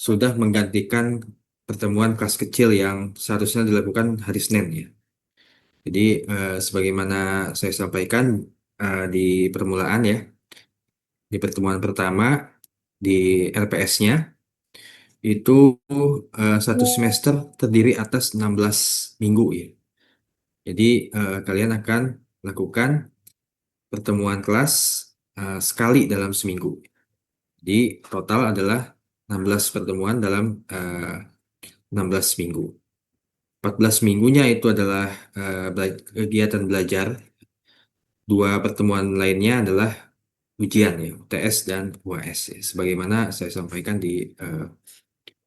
sudah menggantikan pertemuan kelas kecil yang seharusnya dilakukan hari Senin ya. Jadi sebagaimana saya sampaikan di permulaan ya, di pertemuan pertama di LPS-nya itu satu semester terdiri atas 16 minggu ya. Jadi kalian akan lakukan pertemuan kelas sekali dalam seminggu. Jadi total adalah 16 pertemuan dalam 16 minggu. 14 minggunya itu adalah kegiatan belajar. Dua pertemuan lainnya adalah ujian ya, UTS dan UAS ya. Sebagaimana saya sampaikan di eh,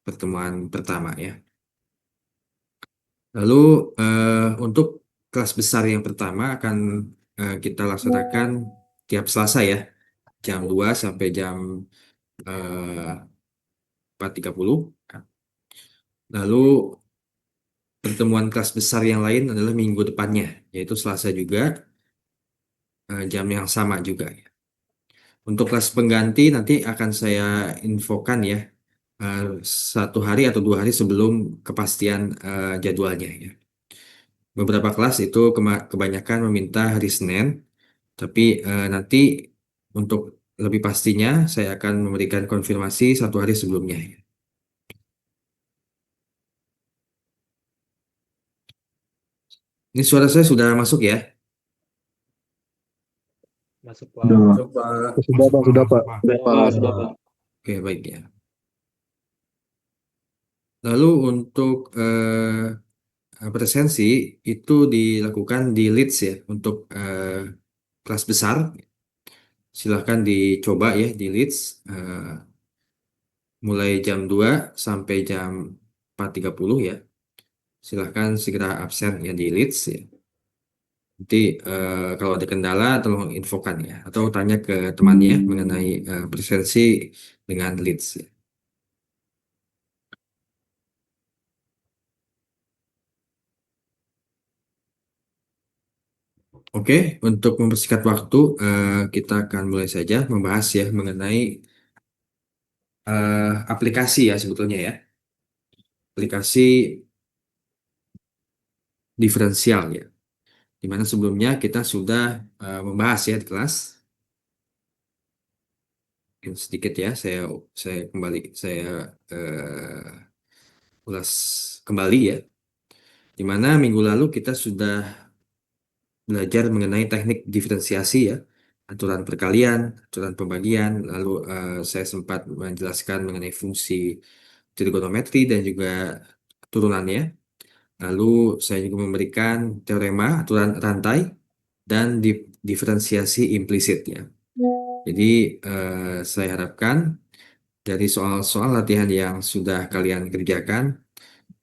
pertemuan pertama ya. Lalu untuk kelas besar yang pertama akan kita laksanakan tiap Selasa ya, jam 2 sampai jam 4.30. Lalu pertemuan kelas besar yang lain adalah minggu depannya, yaitu Selasa juga, jam yang sama juga ya. Untuk kelas pengganti nanti akan saya infokan ya, eh, 1 hari atau 2 hari sebelum kepastian jadwalnya ya. Beberapa kelas itu kebanyakan meminta hari Senin, tapi nanti untuk lebih pastinya saya akan memberikan konfirmasi 1 hari sebelumnya ya. Ini suara saya sudah masuk ya? Masuk Sudah, Pak. Pak. Coba Sudah, masuk Pak. Pak, Sudah, masuk Pak. Pak. Sudah Pak, sudah Pak. Oke, baik ya. Lalu untuk presensi itu dilakukan di Leeds ya untuk kelas besar. Silahkan dicoba ya di Leeds mulai jam 2 sampai jam 4.30 ya. Silahkan segera absen ya di Leeds ya. Nanti kalau ada kendala tolong infokan ya atau tanya ke temannya mengenai presensi dengan Leeds ya. Oke, untuk mempersingkat waktu, kita akan mulai saja membahas ya mengenai aplikasi ya sebetulnya ya. Aplikasi diferensial ya. Di mana sebelumnya kita sudah membahas ya di kelas. Mungkin sedikit ya, saya kembali saya ulas kembali ya. Di mana minggu lalu kita sudah belajar mengenai teknik diferensiasi ya, aturan perkalian, aturan pembagian, lalu saya sempat menjelaskan mengenai fungsi trigonometri dan juga turunannya. Lalu saya juga memberikan teorema aturan rantai dan diferensiasi implisit ya. Jadi saya harapkan dari soal-soal latihan yang sudah kalian kerjakan,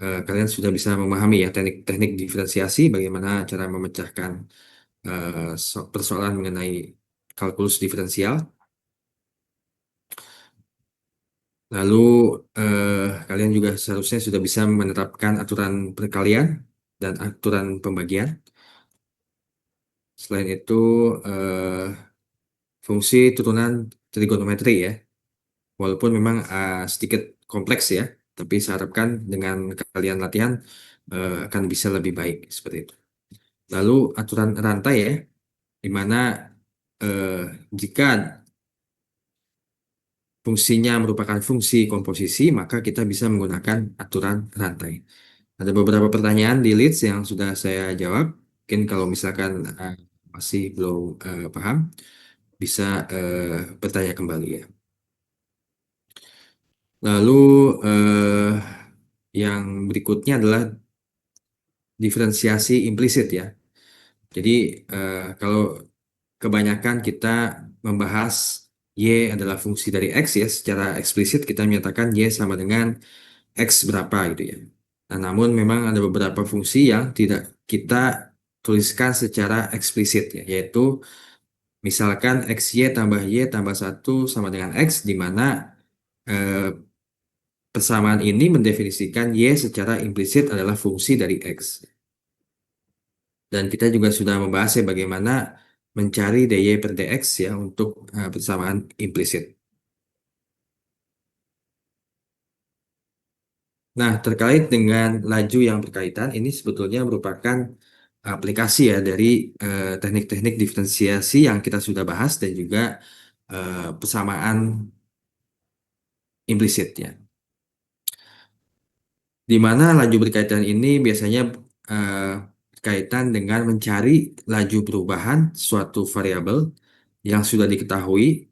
kalian sudah bisa memahami ya teknik-teknik diferensiasi, bagaimana cara memecahkan persoalan mengenai kalkulus diferensial. Lalu kalian juga seharusnya sudah bisa menerapkan aturan perkalian dan aturan pembagian. Selain itu, fungsi turunan trigonometri ya, walaupun memang sedikit kompleks ya, tapi saya harapkan dengan kalian latihan akan bisa lebih baik seperti itu. Lalu aturan rantai ya, di mana eh, jika fungsinya merupakan fungsi komposisi, maka kita bisa menggunakan aturan rantai. Ada beberapa pertanyaan di Leads yang sudah saya jawab. Mungkin kalau misalkan masih belum paham, bisa bertanya kembali ya. Lalu yang berikutnya adalah diferensiasi implisit ya. Jadi kalau kebanyakan kita membahas Y adalah fungsi dari X ya, secara eksplisit kita menyatakan Y sama dengan X berapa gitu ya. Nah, namun memang ada beberapa fungsi yang tidak kita tuliskan secara eksplisit ya, yaitu misalkan XY tambah Y tambah 1 sama dengan X, di mana eh, persamaan ini mendefinisikan Y secara implisit adalah fungsi dari X. Dan kita juga sudah membahas ya bagaimana mencari dy per dx ya untuk persamaan implisit. Nah, terkait dengan laju yang berkaitan, ini sebetulnya merupakan aplikasi ya dari teknik-teknik diferensiasi yang kita sudah bahas dan juga persamaan implisit ya. Di mana laju berkaitan ini biasanya eh, berkaitan dengan mencari laju perubahan suatu variabel yang sudah diketahui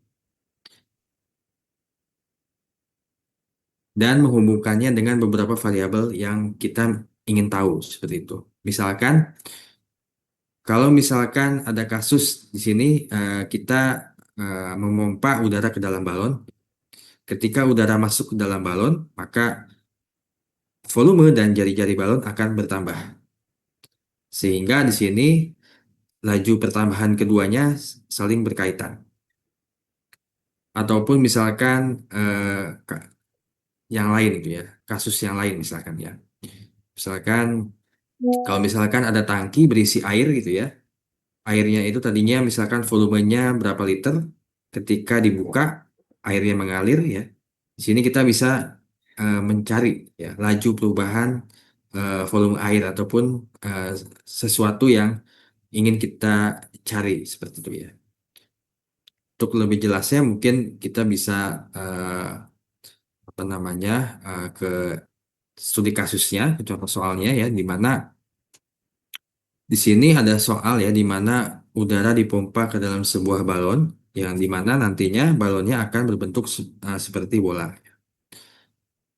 dan menghubungkannya dengan beberapa variabel yang kita ingin tahu seperti itu. Misalkan, kalau misalkan ada kasus di sini kita memompa udara ke dalam balon. Ketika udara masuk ke dalam balon, maka volume dan jari-jari balon akan bertambah. Sehingga di sini laju pertambahan keduanya saling berkaitan. Ataupun misalkan yang lain itu ya, kasus yang lain misalkan ya. Misalkan kalau misalkan ada tangki berisi air gitu ya, airnya itu tadinya misalkan volumenya berapa liter, ketika dibuka airnya mengalir ya. Di sini kita bisa mencari ya laju perubahan volume air ataupun eh, sesuatu yang ingin kita cari seperti itu ya. Untuk lebih jelasnya mungkin kita bisa apa namanya ke studi kasusnya, ke contoh soalnya ya, di mana di sini ada soal ya, di mana udara dipompa ke dalam sebuah balon, yang di mana nantinya balonnya akan berbentuk seperti bola,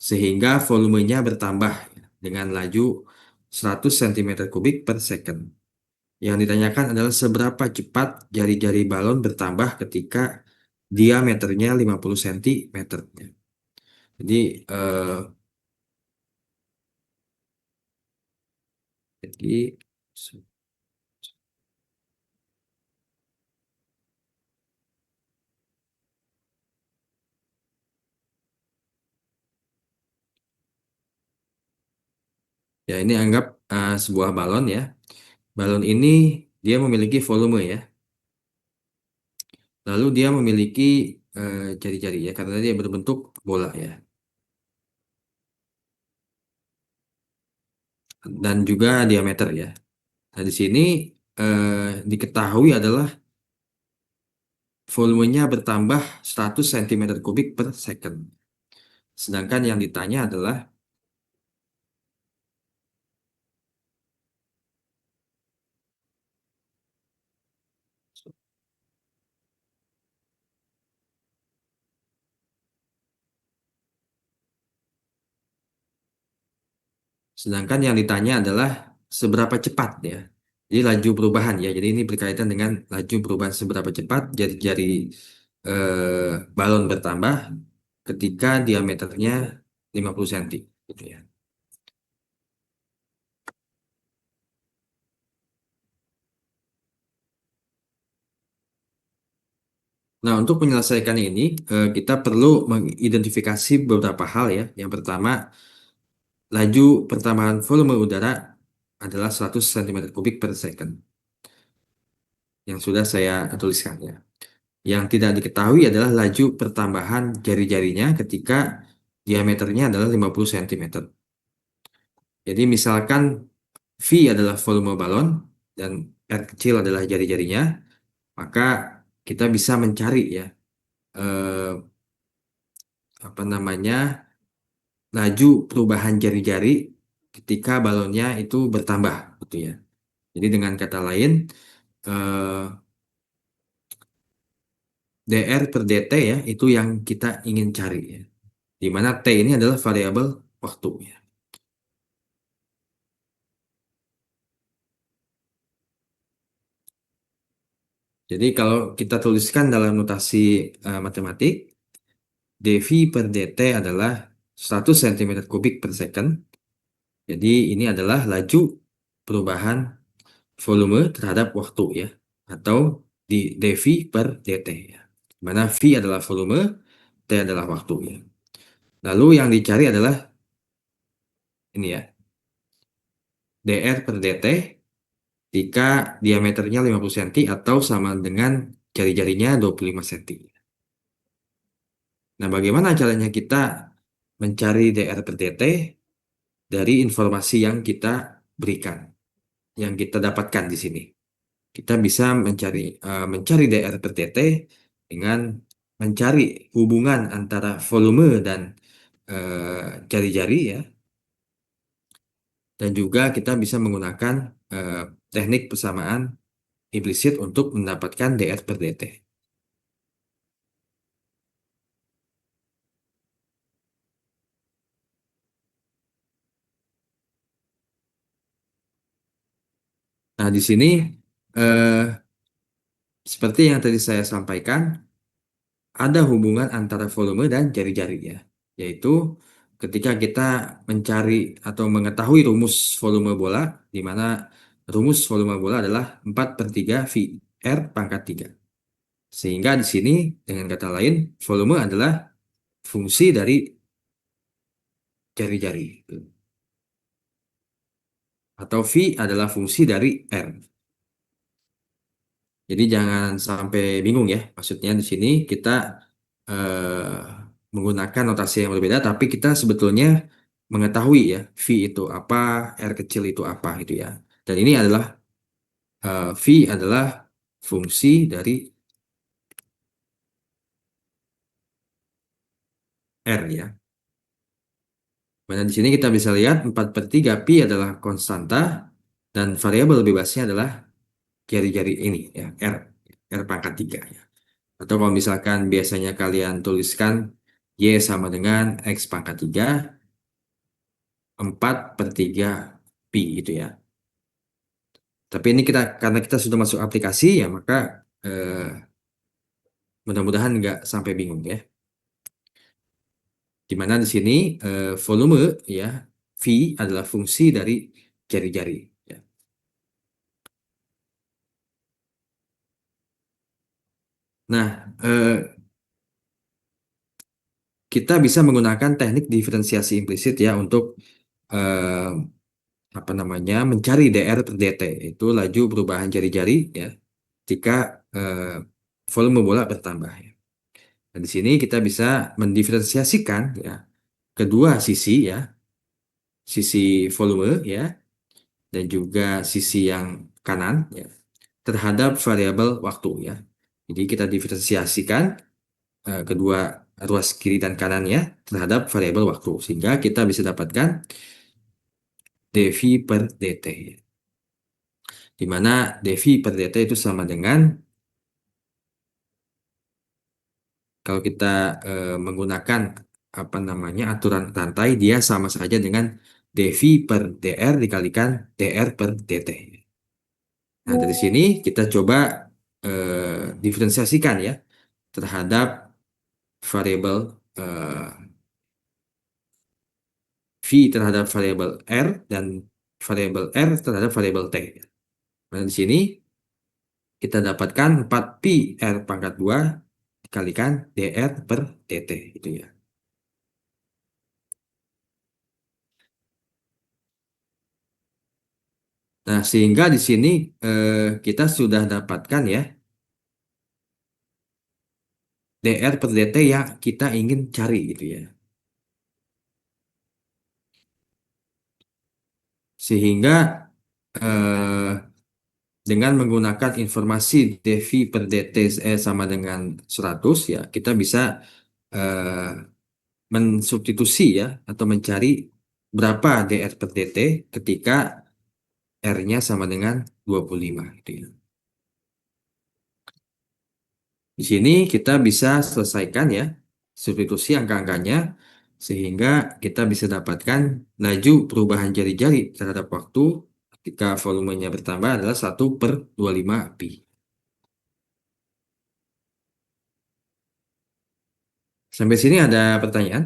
sehingga volumenya bertambah ya, dengan laju 100 cm kubik per second. Yang ditanyakan adalah seberapa cepat jari-jari balon bertambah ketika diameternya 50 cm. Jadi, eh, jadi ya ini anggap sebuah balon ya. Balon ini dia memiliki volume ya. Lalu dia memiliki jari-jari ya, karena dia berbentuk bola ya. Dan juga diameter ya. Nah, di sini diketahui adalah volumenya bertambah 100 cm kubik per second. Sedangkan yang ditanya adalah, adalah seberapa cepat ya. Jadi laju perubahan ya. Jadi ini berkaitan dengan laju perubahan seberapa cepat jari-jari balon bertambah ketika diameternya 50 cm gitu ya. Nah, untuk menyelesaikan ini, kita perlu mengidentifikasi beberapa hal ya. Yang pertama, laju pertambahan volume udara adalah 100 cm kubik per second, yang sudah saya tuliskan ya. Yang tidak diketahui adalah laju pertambahan jari-jarinya ketika diameternya adalah 50 cm. Jadi misalkan V adalah volume balon dan R kecil adalah jari-jarinya, maka kita bisa mencari ya eh, apa namanya laju perubahan jari-jari ketika balonnya itu bertambah gitu ya. Jadi dengan kata lain eh, dr per dt ya itu yang kita ingin cari ya. Di mana t ini adalah variabel waktu ya. Jadi kalau kita tuliskan dalam notasi matematik, dV per dt adalah 100 cm kubik per second. Jadi ini adalah laju perubahan volume terhadap waktu ya, atau di dV per dt ya. Di mana V adalah volume, T adalah waktu ya. Lalu yang dicari adalah ini ya, dr per dt jika diameternya 50 cm atau sama dengan jari-jarinya 25 cm. Nah, bagaimana caranya kita mencari dr per dt? dari informasi yang kita berikan, yang kita dapatkan di sini. Kita bisa mencari dr per dt dengan mencari hubungan antara volume dan jari-jari ya, dan juga kita bisa menggunakan eh, teknik persamaan implisit untuk mendapatkan dr per dt. Nah, di sini eh, seperti yang tadi saya sampaikan, ada hubungan antara volume dan jari-jari ya, yaitu ketika kita mencari atau mengetahui rumus volume bola, di mana rumus volume bola adalah 4 per 3 V R pangkat 3. Sehingga di sini dengan kata lain, volume adalah fungsi dari jari-jari. Atau V adalah fungsi dari R. Jadi jangan sampai bingung ya. Maksudnya di sini kita menggunakan notasi yang berbeda, tapi kita sebetulnya mengetahui ya V itu apa, R kecil itu apa gitu ya. Dan ini adalah V adalah fungsi dari R ya. Mana di sini kita bisa lihat 4 per 3 pi adalah konstanta dan variabel bebasnya adalah jari-jari ini ya, R pangkat 3 ya. Atau kalau misalkan biasanya kalian tuliskan Y sama dengan X pangkat 3, 4 per 3 pi gitu ya. Tapi ini kita karena kita sudah masuk aplikasi ya, maka mudah-mudahan nggak sampai bingung ya. Di mana di sini volume ya, V adalah fungsi dari jari-jari ya. Nah, kita bisa menggunakan teknik diferensiasi implisit ya untuk eh, apa namanya mencari dr per dt, itu laju perubahan jari-jari ya jika eh, volume bola bertambah ya. Dan di sini kita bisa mendiferensiasikan ya kedua sisi ya, sisi volume ya dan juga sisi yang kanan ya terhadap variabel waktu ya. Jadi kita diferensiasikan kedua ruas kiri dan kanannya terhadap variabel waktu sehingga kita bisa dapatkan dV per dt ya. Di mana dV per dt itu sama dengan kalau kita menggunakan apa namanya aturan rantai, dia sama saja dengan dV per dr dikalikan dr per dt. Nah, dari sini kita coba diferensiasikan ya terhadap variabel V terhadap variabel R dan variabel R terhadap variabel T. Nah, di sini kita dapatkan 4 pi R pangkat 2 dikalikan dr per dt gitu ya. Nah, sehingga di sini kita sudah dapatkan ya dr per dt yang kita ingin cari gitu ya. Sehingga eh, dengan menggunakan informasi dV per dt sama dengan 100 ya, kita bisa eh, mensubstitusi ya atau mencari berapa dr per dt ketika R-nya sama dengan 25 gitu ya. Di sini kita bisa selesaikan ya substitusi angka-angkanya sehingga kita bisa dapatkan laju perubahan jari-jari terhadap waktu ketika volumenya bertambah adalah 1/25 pi. Sampai sini ada pertanyaan?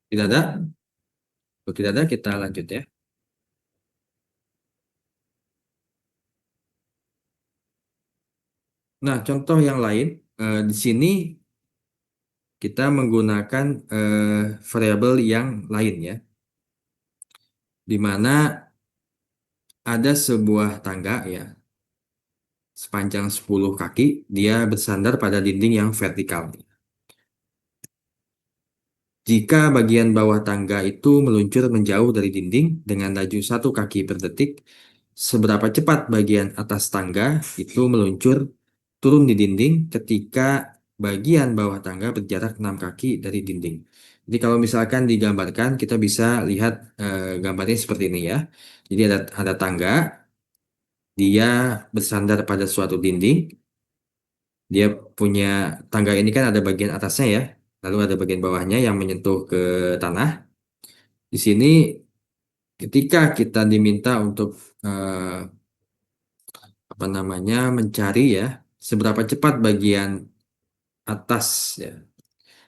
Tidak ada? Kalau tidak ada kita lanjut ya. Nah, contoh yang lain di sini kita menggunakan variabel yang lain ya, di mana ada sebuah tangga ya, sepanjang 10 kaki, dia bersandar pada dinding yang vertikal. Jika bagian bawah tangga itu meluncur menjauh dari dinding dengan laju 1 kaki per detik, seberapa cepat bagian atas tangga itu meluncur turun di dinding ketika bagian bawah tangga berjarak 6 kaki dari dinding. Jadi kalau misalkan digambarkan, kita bisa lihat gambarnya seperti ini ya. Jadi ada tangga, dia bersandar pada suatu dinding, dia punya tangga ini kan ada bagian atasnya ya, lalu ada bagian bawahnya yang menyentuh ke tanah. Di sini ketika kita diminta untuk eh, apa namanya mencari ya seberapa cepat bagian atas ya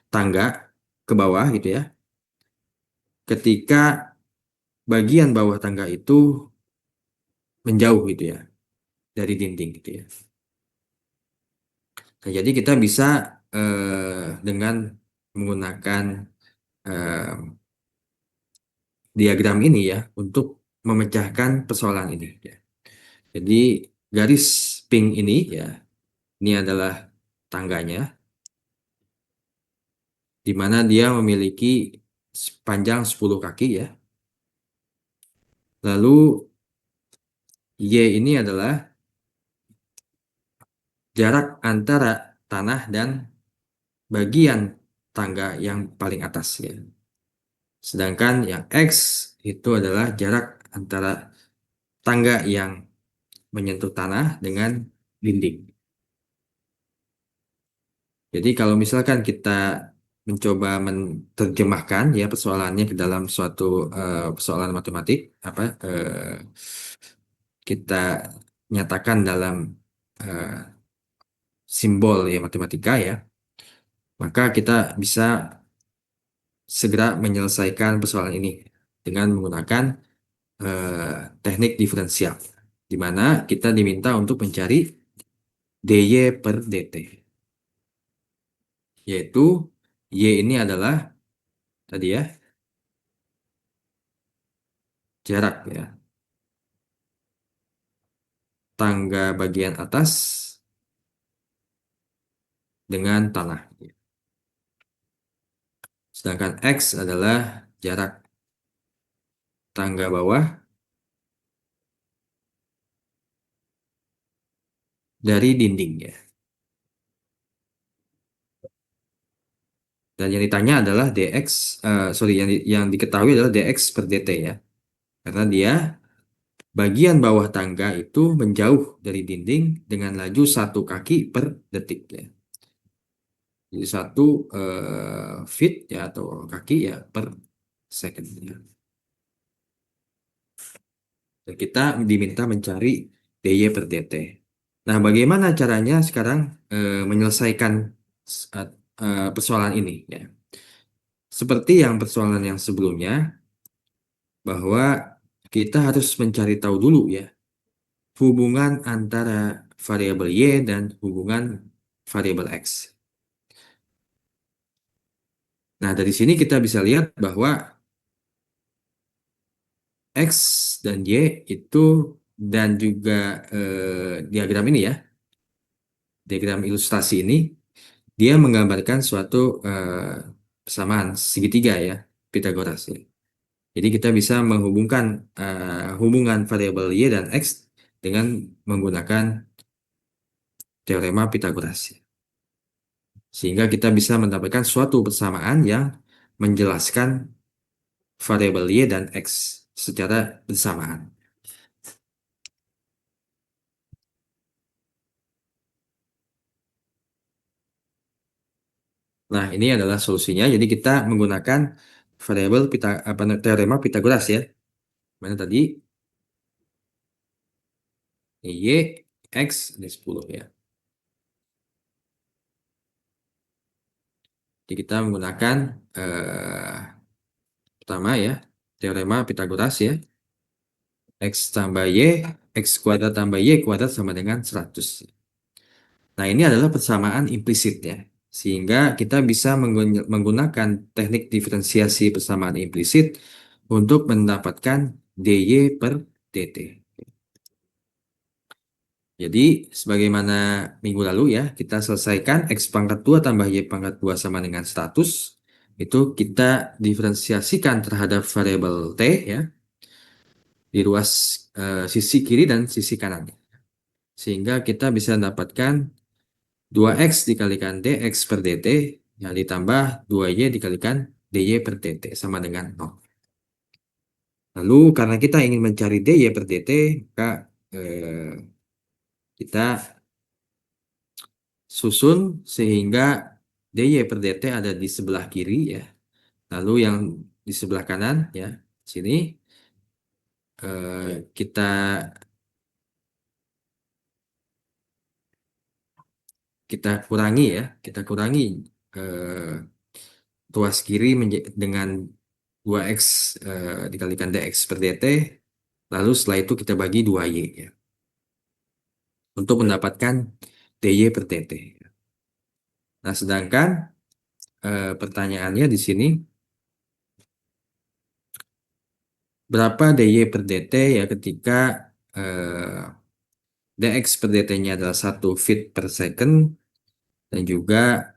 tangga ke bawah gitu ya, ketika bagian bawah tangga itu menjauh gitu ya dari dinding gitu ya. Nah, jadi kita bisa dengan menggunakan eh, diagram ini ya untuk memecahkan persoalan ini ya. Jadi garis pink ini ya, ini adalah tangganya di mana dia memiliki panjang 10 kaki ya. Lalu Y ini adalah jarak antara tanah dan bagian tangga yang paling atas ya. Sedangkan yang X itu adalah jarak antara tangga yang menyentuh tanah dengan dinding. Jadi kalau misalkan kita mencoba menerjemahkan ya persoalannya ke dalam suatu persoalan matematik, apa kita nyatakan dalam eh, simbol ya matematika ya, maka kita bisa segera menyelesaikan persoalan ini dengan menggunakan teknik diferensial, di mana kita diminta untuk mencari dy per dt, yaitu y ini adalah tadi ya jarak ya tangga bagian atas dengan tanah. Sedangkan X adalah jarak tangga bawah dari dinding ya. Dan yang ditanya adalah dx, sorry, yang diketahui adalah dx per dt ya. Karena dia bagian bawah tangga itu menjauh dari dinding dengan laju 1 kaki per detik ya. Jadi 1 feet ya atau kaki ya per second ya. Dan kita diminta mencari dy per dt. Nah, bagaimana caranya sekarang menyelesaikan s- persoalan ini ya? Seperti yang persoalan yang sebelumnya, bahwa kita harus mencari tahu dulu ya hubungan antara variabel y dan hubungan variabel x. Nah, dari sini kita bisa lihat bahwa x dan y itu dan juga diagram ini ya, diagram ilustrasi ini dia menggambarkan suatu persamaan segitiga ya, Pitagoras ya. Jadi kita bisa menghubungkan hubungan variabel y dan x dengan menggunakan teorema Pitagoras. Sehingga kita bisa mendapatkan suatu persamaan yang menjelaskan variabel y dan x secara bersamaan. Nah, ini adalah solusinya. Jadi kita menggunakan variabel teorema Pitagoras ya. Mana tadi y x ada 10 ya. Jadi kita menggunakan pertama ya teorema Pitagoras ya. X tambah y, x kuadrat tambah y kuadrat sama dengan 100. Nah, ini adalah persamaan implisit ya. Sehingga kita bisa menggunakan teknik diferensiasi persamaan implisit untuk mendapatkan dy per dt. Jadi, sebagaimana minggu lalu ya, kita selesaikan X pangkat 2 tambah Y pangkat 2 sama dengan 100. Itu kita diferensiasikan terhadap variabel T ya, di ruas sisi kiri dan sisi kanan. Sehingga kita bisa mendapatkan 2X dikalikan dx per dt, yang ditambah 2Y dikalikan dy per dt sama dengan 0. Lalu, karena kita ingin mencari dy per dt, maka kita susun sehingga dy per dt ada di sebelah kiri ya. Lalu yang di sebelah kanan ya, sini kita kurangi ya, kita kurangi eh, ruas kiri dengan 2x dikalikan dx per dt. Lalu setelah itu kita bagi 2y ya, untuk mendapatkan dy per dt. Nah, sedangkan pertanyaannya di sini, berapa dy per dt ya ketika eh, dx per dt-nya adalah 1 feet per second, dan juga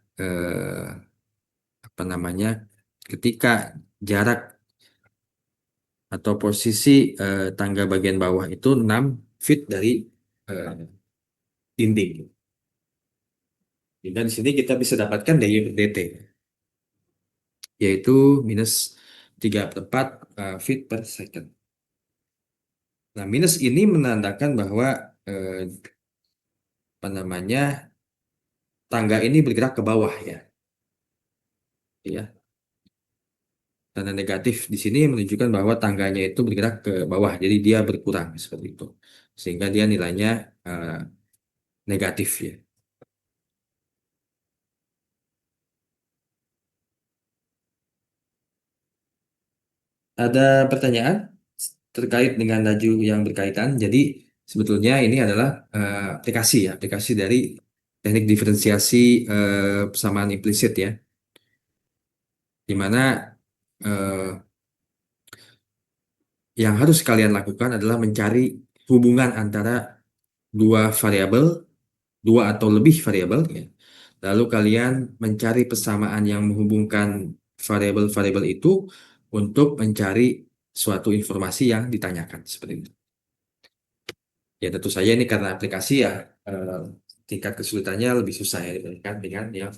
apa namanya, ketika jarak atau posisi tangga bagian bawah itu 6 feet dari eh, dinding. Dan di sini kita bisa dapatkan dy per dt, yaitu minus 3/4 feet per second. Nah, minus ini menandakan bahwa eh, apa namanya, tangga ini bergerak ke bawah ya. Ya. Tanda negatif di sini menunjukkan bahwa tangganya itu bergerak ke bawah, jadi dia berkurang seperti itu. Sehingga dia nilainya eh, negatif ya. Ada pertanyaan terkait dengan laju yang berkaitan. Jadi sebetulnya ini adalah aplikasi ya, aplikasi dari teknik diferensiasi persamaan implisit ya, di mana eh, yang harus kalian lakukan adalah mencari hubungan antara dua variabel, dua atau lebih variabel ya. Lalu kalian mencari persamaan yang menghubungkan variabel-variabel itu untuk mencari suatu informasi yang ditanyakan seperti itu. Ya, tentu saja ini karena aplikasi ya, eh, tingkat kesulitannya lebih susah ya dibandingkan dengan yang.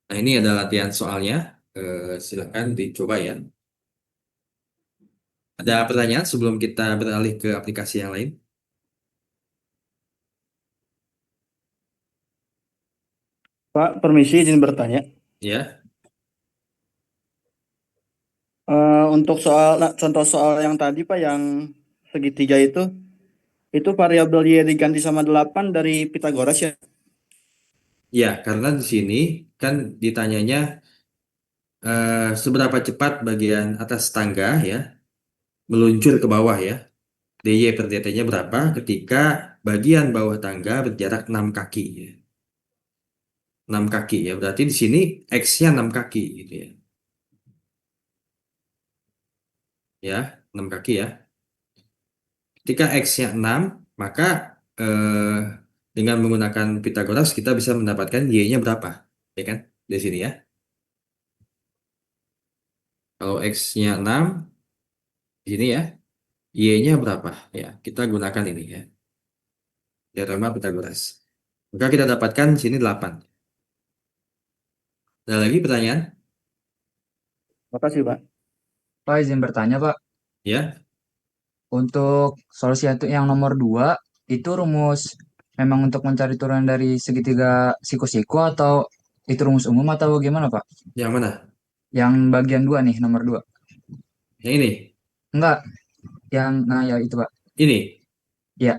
Nah, ini ada latihan soalnya. Silakan dicoba ya. Ada pertanyaan sebelum kita beralih ke aplikasi yang lain? Pak, permisi izin bertanya. Ya, Untuk contoh soal yang tadi Pak, yang segitiga itu variabel Y diganti sama 8 dari Pitagoras ya. ya, karena di sini kan ditanyanya seberapa cepat bagian atas tangga ya meluncur ke bawah ya. dy per dt-nya berapa ketika bagian bawah tangga berjarak 6 kaki ya. 6 kaki ya, berarti di sini x-nya 6 kaki gitu ya. Ya, 6 kaki ya. Ketika x-nya 6, maka eh, dengan menggunakan Pitagoras kita bisa mendapatkan y-nya berapa. Ya kan? Di sini ya. Kalau x-nya 6 di sini ya, y-nya berapa? Ya, kita gunakan ini ya. Teorema Pitagoras. Maka kita dapatkan di sini 8. Ada lagi pertanyaan? Makasih Pak. Pak, izin bertanya, Pak. Ya. Untuk solusi yang nomor 2, itu rumus memang untuk mencari turunan dari segitiga siku-siku atau itu rumus umum atau gimana, Pak? Yang mana? Yang bagian 2 nih, nomor 2. Yang ini. Enggak, nah ya itu, Pak. Ini. Ya,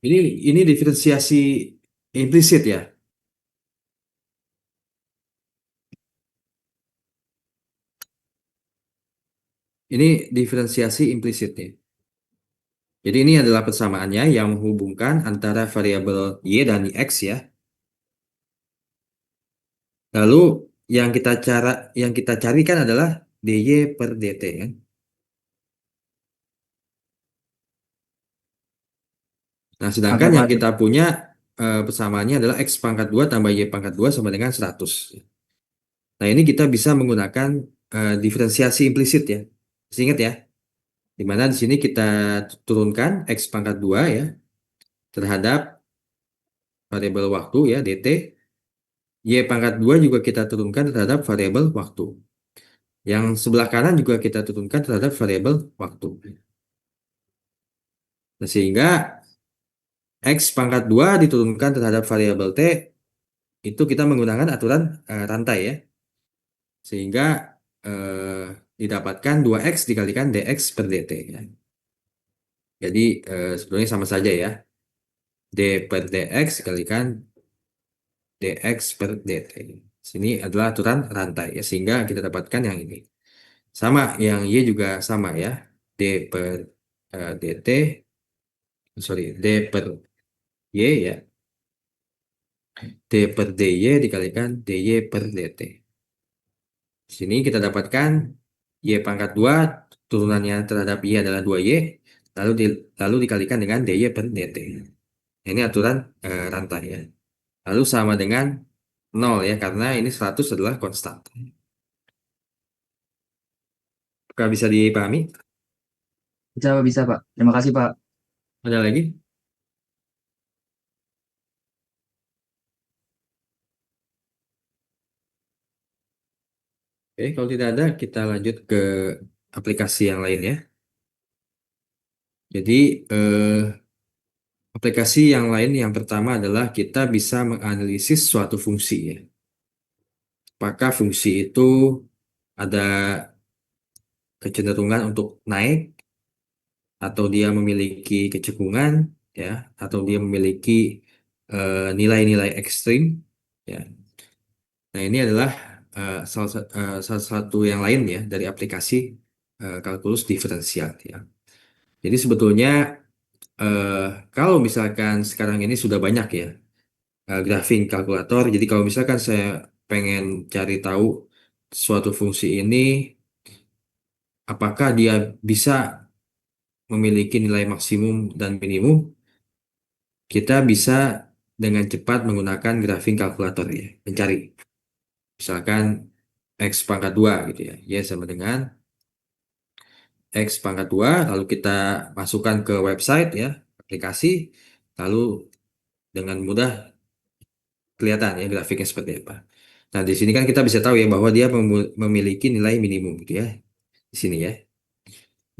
Ini ini diferensiasi implisit ya. Ini diferensiasi implisit nih. Jadi ini adalah persamaannya yang menghubungkan antara variabel y dan x ya. Lalu yang kita carikan adalah dy per dt kan. Nah, Oke sedangkan yang Pak. kita punya persamaannya adalah x pangkat 2 tambah y pangkat 2 sama dengan 100. Nah, ini kita bisa menggunakan diferensiasi implisit ya. Masih ingat ya? Di mana di sini kita turunkan x pangkat 2 ya terhadap variabel waktu ya dt. Y pangkat 2 juga kita turunkan terhadap variabel waktu. Yang sebelah kanan juga kita turunkan terhadap variabel waktu. Nah, sehingga x pangkat 2 diturunkan terhadap variabel t itu kita menggunakan aturan rantai ya. Sehingga eh, didapatkan 2x dikalikan dx per dt ya. Jadi sebetulnya sama saja ya. D per dx dikalikan dx per dt. Sini adalah aturan rantai ya. Sehingga kita dapatkan yang ini. Sama, yang y juga sama ya. D per dt, sorry, d per y ya. D per dy dikalikan dy per dt. Sini kita dapatkan y pangkat 2 turunannya terhadap y adalah 2y, lalu dikalikan dengan dy per dt. Ini aturan rantai ya. Lalu sama dengan 0 ya, karena ini 100 adalah konstan. Apakah bisa dipahami? Bisa Pak, bisa Pak. Terima kasih Pak. Ada lagi? Oke, kalau tidak ada, kita lanjut ke aplikasi yang lain ya. Jadi, aplikasi yang lain yang pertama adalah kita bisa menganalisis suatu fungsi ya. Apakah fungsi itu ada kecenderungan untuk naik, atau dia memiliki kecekungan, ya, atau dia memiliki nilai-nilai ekstrim, ya. Nah, ini adalah salah satu yang lain ya dari aplikasi kalkulus diferensial, ya. Jadi sebetulnya eh, kalau misalkan sekarang ini sudah banyak ya graphing kalkulator. Jadi kalau misalkan saya pengen cari tahu suatu fungsi ini, apakah dia bisa memiliki nilai maksimum dan minimum, kita bisa dengan cepat menggunakan graphing kalkulator ya, mencari. Misalkan X pangkat 2 gitu ya. Y sama dengan X pangkat 2, lalu kita masukkan ke website ya, aplikasi, lalu dengan mudah kelihatan ya grafiknya seperti apa. Nah, di sini kan kita bisa tahu ya bahwa dia memiliki nilai minimum gitu ya, di sini ya.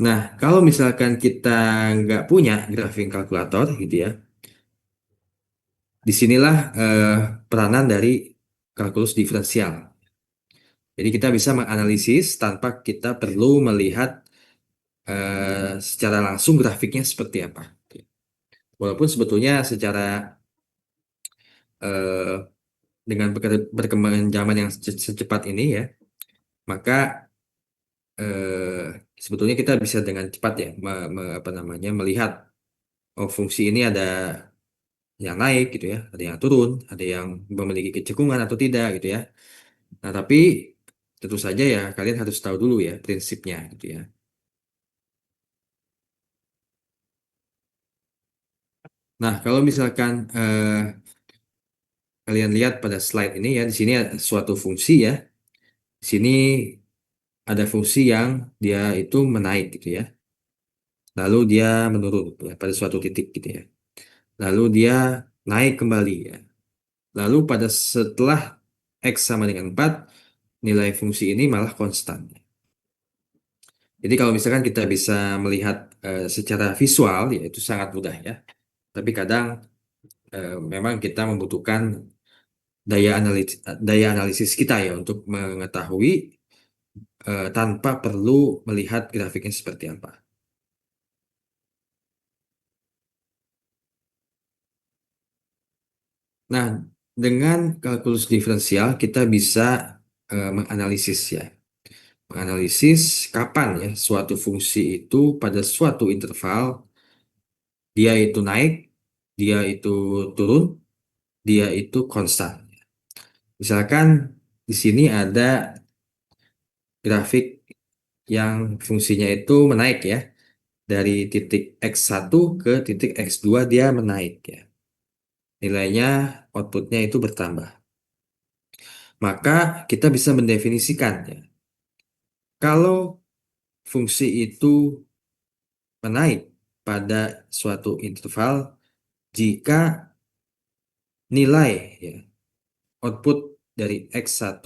Nah, kalau misalkan kita nggak punya graphing kalkulator gitu ya, disinilah peranan dari kalkulus diferensial. Jadi kita bisa menganalisis tanpa kita perlu melihat secara langsung grafiknya seperti apa. Walaupun sebetulnya secara eh, dengan perkembangan zaman yang secepat ini ya, maka sebetulnya kita bisa dengan cepat ya apa namanya melihat oh fungsi ini ada yang naik gitu ya, ada yang turun, ada yang memiliki kecekungan atau tidak gitu ya. Nah, tapi tentu saja ya kalian harus tahu dulu ya prinsipnya gitu ya. Nah, kalau misalkan kalian lihat pada slide ini ya, di sini ada suatu fungsi ya. Di sini ada fungsi yang dia itu menaik gitu ya. Lalu dia menurun ya, pada suatu titik gitu ya. Lalu dia naik kembali ya. Lalu pada setelah X sama dengan 4, nilai fungsi ini malah konstan. Jadi kalau misalkan kita bisa melihat secara visual, ya itu sangat mudah ya. Tapi kadang memang kita membutuhkan daya analisis kita ya untuk mengetahui tanpa perlu melihat grafiknya seperti apa. Nah, dengan kalkulus diferensial kita bisa menganalisis ya. Menganalisis kapan ya suatu fungsi itu pada suatu interval dia itu naik, dia itu turun, dia itu konstan. Misalkan di sini ada grafik yang fungsinya itu menaik ya. Dari titik X1 ke titik X2 dia menaik ya. Nilainya outputnya itu bertambah. Maka kita bisa mendefinisikan ya. Kalau fungsi itu menaik pada suatu interval jika nilai ya, output dari X1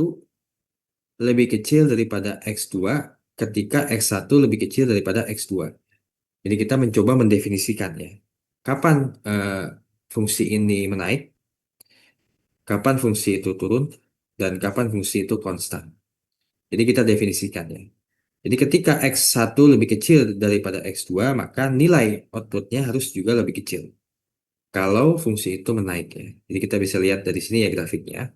lebih kecil daripada X2 ketika X1 lebih kecil daripada X2. Jadi kita mencoba mendefinisikan ya. Kapan fungsi ini menaik, kapan fungsi itu turun, dan kapan fungsi itu konstan. Jadi kita definisikan ya. Jadi ketika X1 lebih kecil daripada X2, maka nilai outputnya harus juga lebih kecil. Kalau fungsi itu menaik ya. Jadi kita bisa lihat dari sini ya grafiknya.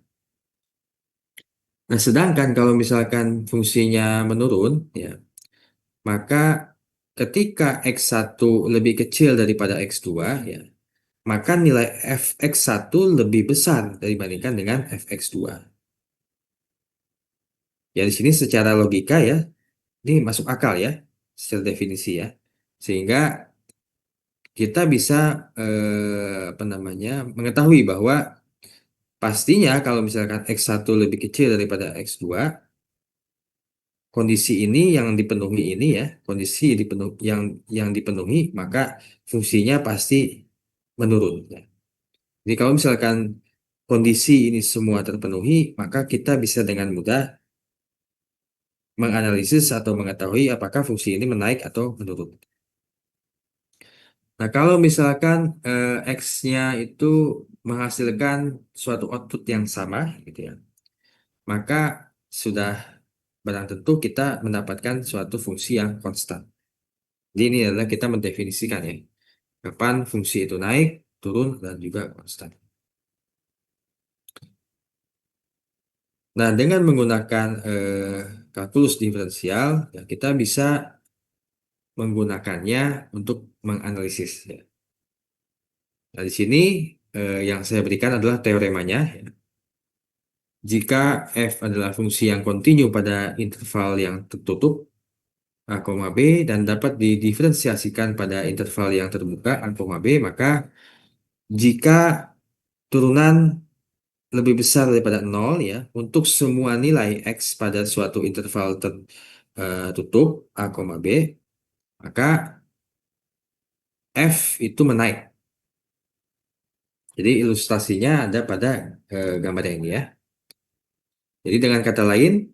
Nah, sedangkan kalau misalkan fungsinya menurun, ya, maka ketika X1 lebih kecil daripada X2, ya, maka nilai fx1 lebih besar dibandingkan dengan fx2. Ya, di sini secara logika ya, ini masuk akal ya, secara definisi ya. Sehingga kita bisa apa namanya mengetahui bahwa pastinya kalau misalkan X1 lebih kecil daripada X2, kondisi ini yang dipenuhi ini ya, kondisi yang dipenuhi, maka fungsinya pasti menurun ya. Jadi kalau misalkan kondisi ini semua terpenuhi, maka kita bisa dengan mudah menganalisis atau mengetahui apakah fungsi ini menaik atau menurun. Nah, kalau misalkan X-nya itu menghasilkan suatu output yang sama, gitu ya, maka sudah barang tentu kita mendapatkan suatu fungsi yang konstan. Jadi ini adalah kita mendefinisikan ya, kapan fungsi itu naik, turun, dan juga konstan. Nah, dengan menggunakan kalkulus diferensial, ya, kita bisa menggunakannya untuk menganalisis. Ya. Nah, di sini yang saya berikan adalah teoremanya. Ya. Jika f adalah fungsi yang kontinu pada interval yang tertutup a, B dan dapat didiferensiasikan pada interval yang terbuka a, B, maka jika turunan lebih besar daripada 0 ya untuk semua nilai x pada suatu interval tertutup a, B, maka f itu menaik. Jadi ilustrasinya ada pada gambar yang ini ya. Jadi dengan kata lain,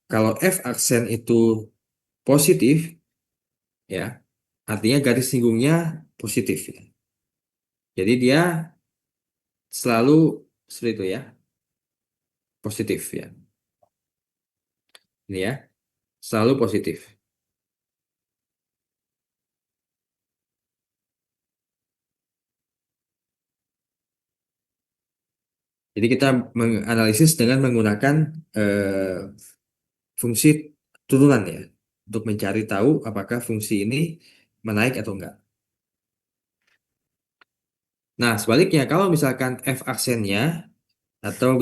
kalau f aksen itu positif, ya artinya garis singgungnya positif. Ya. Jadi dia selalu seperti itu ya, positif ya. Ini ya, selalu positif. Jadi kita menganalisis dengan menggunakan fungsi turunan ya, untuk mencari tahu apakah fungsi ini menaik atau enggak. Nah, sebaliknya kalau misalkan f aksennya atau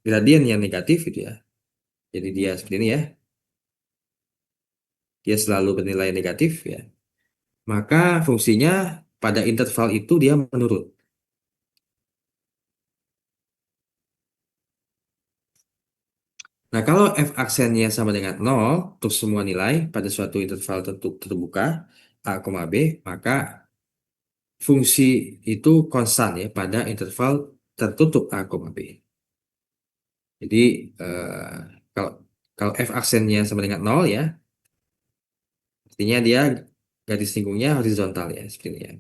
gradien yang negatif gitu ya. Jadi dia seperti ini ya. Dia selalu bernilai negatif ya. Maka fungsinya pada interval itu dia menurun. Nah, kalau f aksennya sama dengan 0 untuk semua nilai pada suatu interval terbuka a, B, maka fungsi itu konstan ya pada interval tertutup a, B. Jadi kalau kalau f aksennya sama dengan 0 ya, artinya dia garis singgungnya horizontal ya seperti ini ya.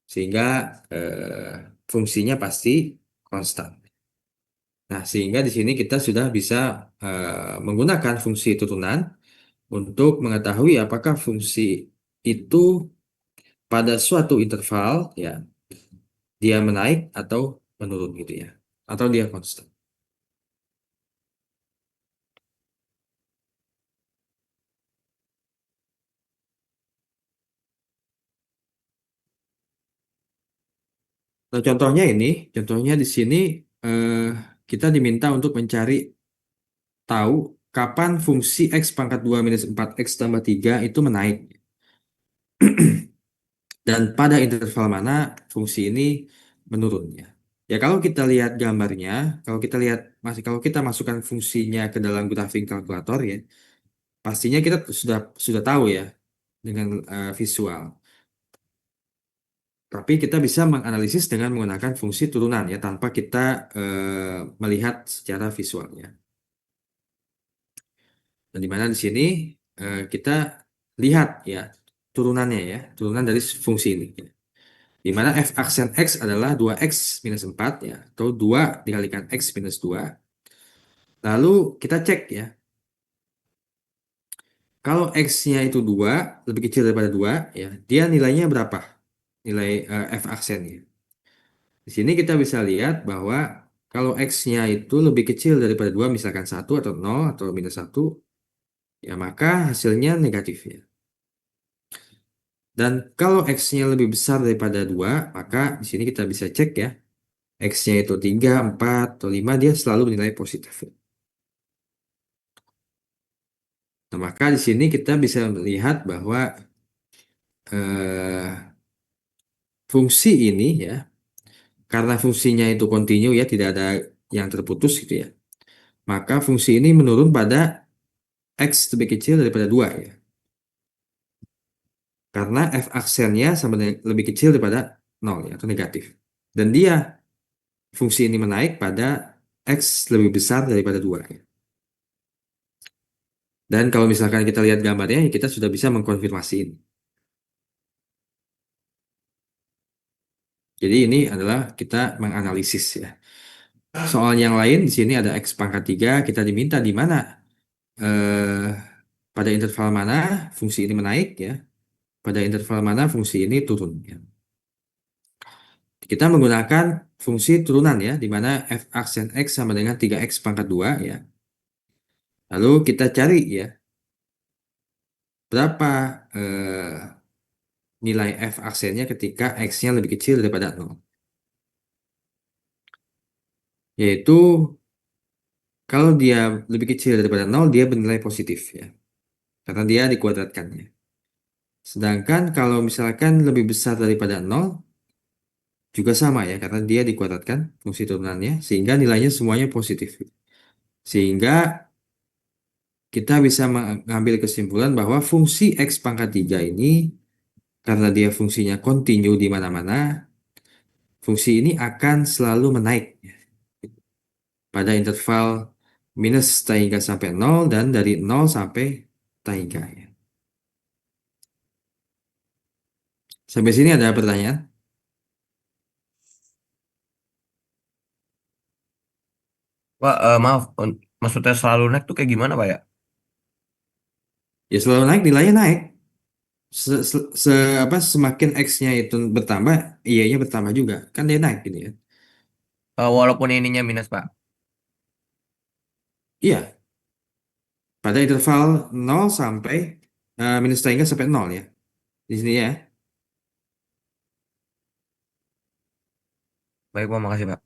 Sehingga fungsinya pasti konstan. Nah, sehingga di sini kita sudah bisa menggunakan fungsi turunan untuk mengetahui apakah fungsi itu pada suatu interval ya dia menaik atau menurun gitu ya, atau dia konstan. Nah, contohnya di sini eh, kita diminta untuk mencari tahu kapan fungsi x pangkat 2 minus 4x tambah 3 itu menaik. Dan pada interval mana fungsi ini menurun ya. Ya kalau kita lihat gambarnya, kalau kita masukkan fungsinya ke dalam grafik kalkulator ya, pastinya kita sudah tahu ya dengan visual. Tapi kita bisa menganalisis dengan menggunakan fungsi turunan ya tanpa kita melihat secara visualnya. Dan di mana di sini kita lihat ya turunannya ya, turunan dari fungsi ini. Di mana f aksen x adalah 2x minus 4 ya, atau 2 dikalikan x minus 2. Lalu kita cek ya, kalau x-nya itu 2, lebih kecil daripada 2 ya, dia nilainya berapa? Nilai f aksennya. Di sini kita bisa lihat bahwa kalau x-nya itu lebih kecil daripada 2, misalkan 1 atau 0 atau minus 1, ya maka hasilnya negatif ya. Dan kalau x-nya lebih besar daripada 2, maka di sini kita bisa cek ya, x-nya itu 3, 4, atau 5, dia selalu menilai positif. Nah, maka di sini kita bisa melihat bahwa eh, fungsi ini ya, karena fungsinya itu kontinu ya, tidak ada yang terputus gitu ya, maka fungsi ini menurun pada x lebih kecil daripada 2 ya. Karena f aksennya sama dengan lebih kecil daripada 0 ya, atau negatif. Dan dia, fungsi ini menaik pada x lebih besar daripada 2 ya. Dan kalau misalkan kita lihat gambarnya, ya kita sudah bisa mengkonfirmasi ini. Jadi ini adalah kita menganalisis ya. Soal yang lain di sini ada x pangkat 3, kita diminta di mana eh, pada interval mana fungsi ini menaik ya, pada interval mana fungsi ini turun ya. Kita menggunakan fungsi turunan ya, di mana f aksen x sama dengan 3x pangkat 2 ya. Lalu kita cari ya, berapa nilai f aksennya ketika x-nya lebih kecil daripada 0. Yaitu kalau dia lebih kecil daripada 0, dia bernilai positif ya. Karena dia dikuadratkannya. Sedangkan kalau misalkan lebih besar daripada 0, juga sama ya, karena dia dikuadratkan fungsi turunannya, sehingga nilainya semuanya positif. Sehingga kita bisa mengambil kesimpulan bahwa fungsi x pangkat 3 ini, karena dia fungsinya kontinu di mana-mana, fungsi ini akan selalu menaik pada interval minus tan sampai 0 dan dari 0 sampai tan. Ya. Sampai sini ada pertanyaan? Pak, maaf, maksudnya selalu naik tuh kayak gimana, Pak ya? Ya selalu naik, nilainya naik. Semakin X-nya itu bertambah, Y-nya bertambah juga. Kan dia naik gitu ya. Walaupun ininya minus, Pak. Iya, pada interval 0 sampai minus tan sampai 0 ya. Di sini ya. Baik, Pak, makasih, Pak.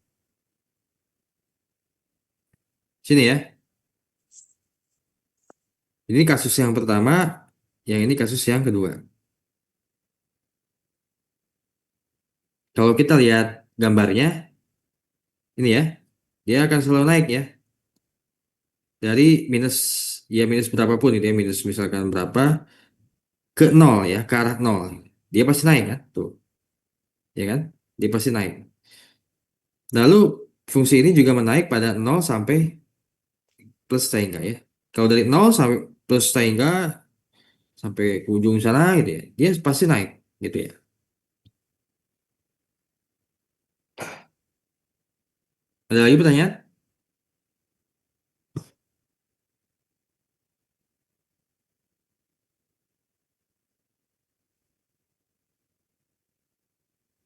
Sini ya. Ini kasus yang pertama, yang ini kasus yang kedua. Kalau kita lihat gambarnya, ini ya, dia akan selalu naik ya. Dari minus, ya minus berapapun itu ya, minus misalkan berapa, ke 0 ya, ke arah 0. Dia pasti naik kan, tuh. Ya kan? Dia pasti naik. Lalu fungsi ini juga menaik pada 0 sampai plus tan ya. Kalau dari 0 sampai plus tan sampai ke ujung sana gitu ya, dia pasti naik gitu ya. Ada lagi pertanyaan?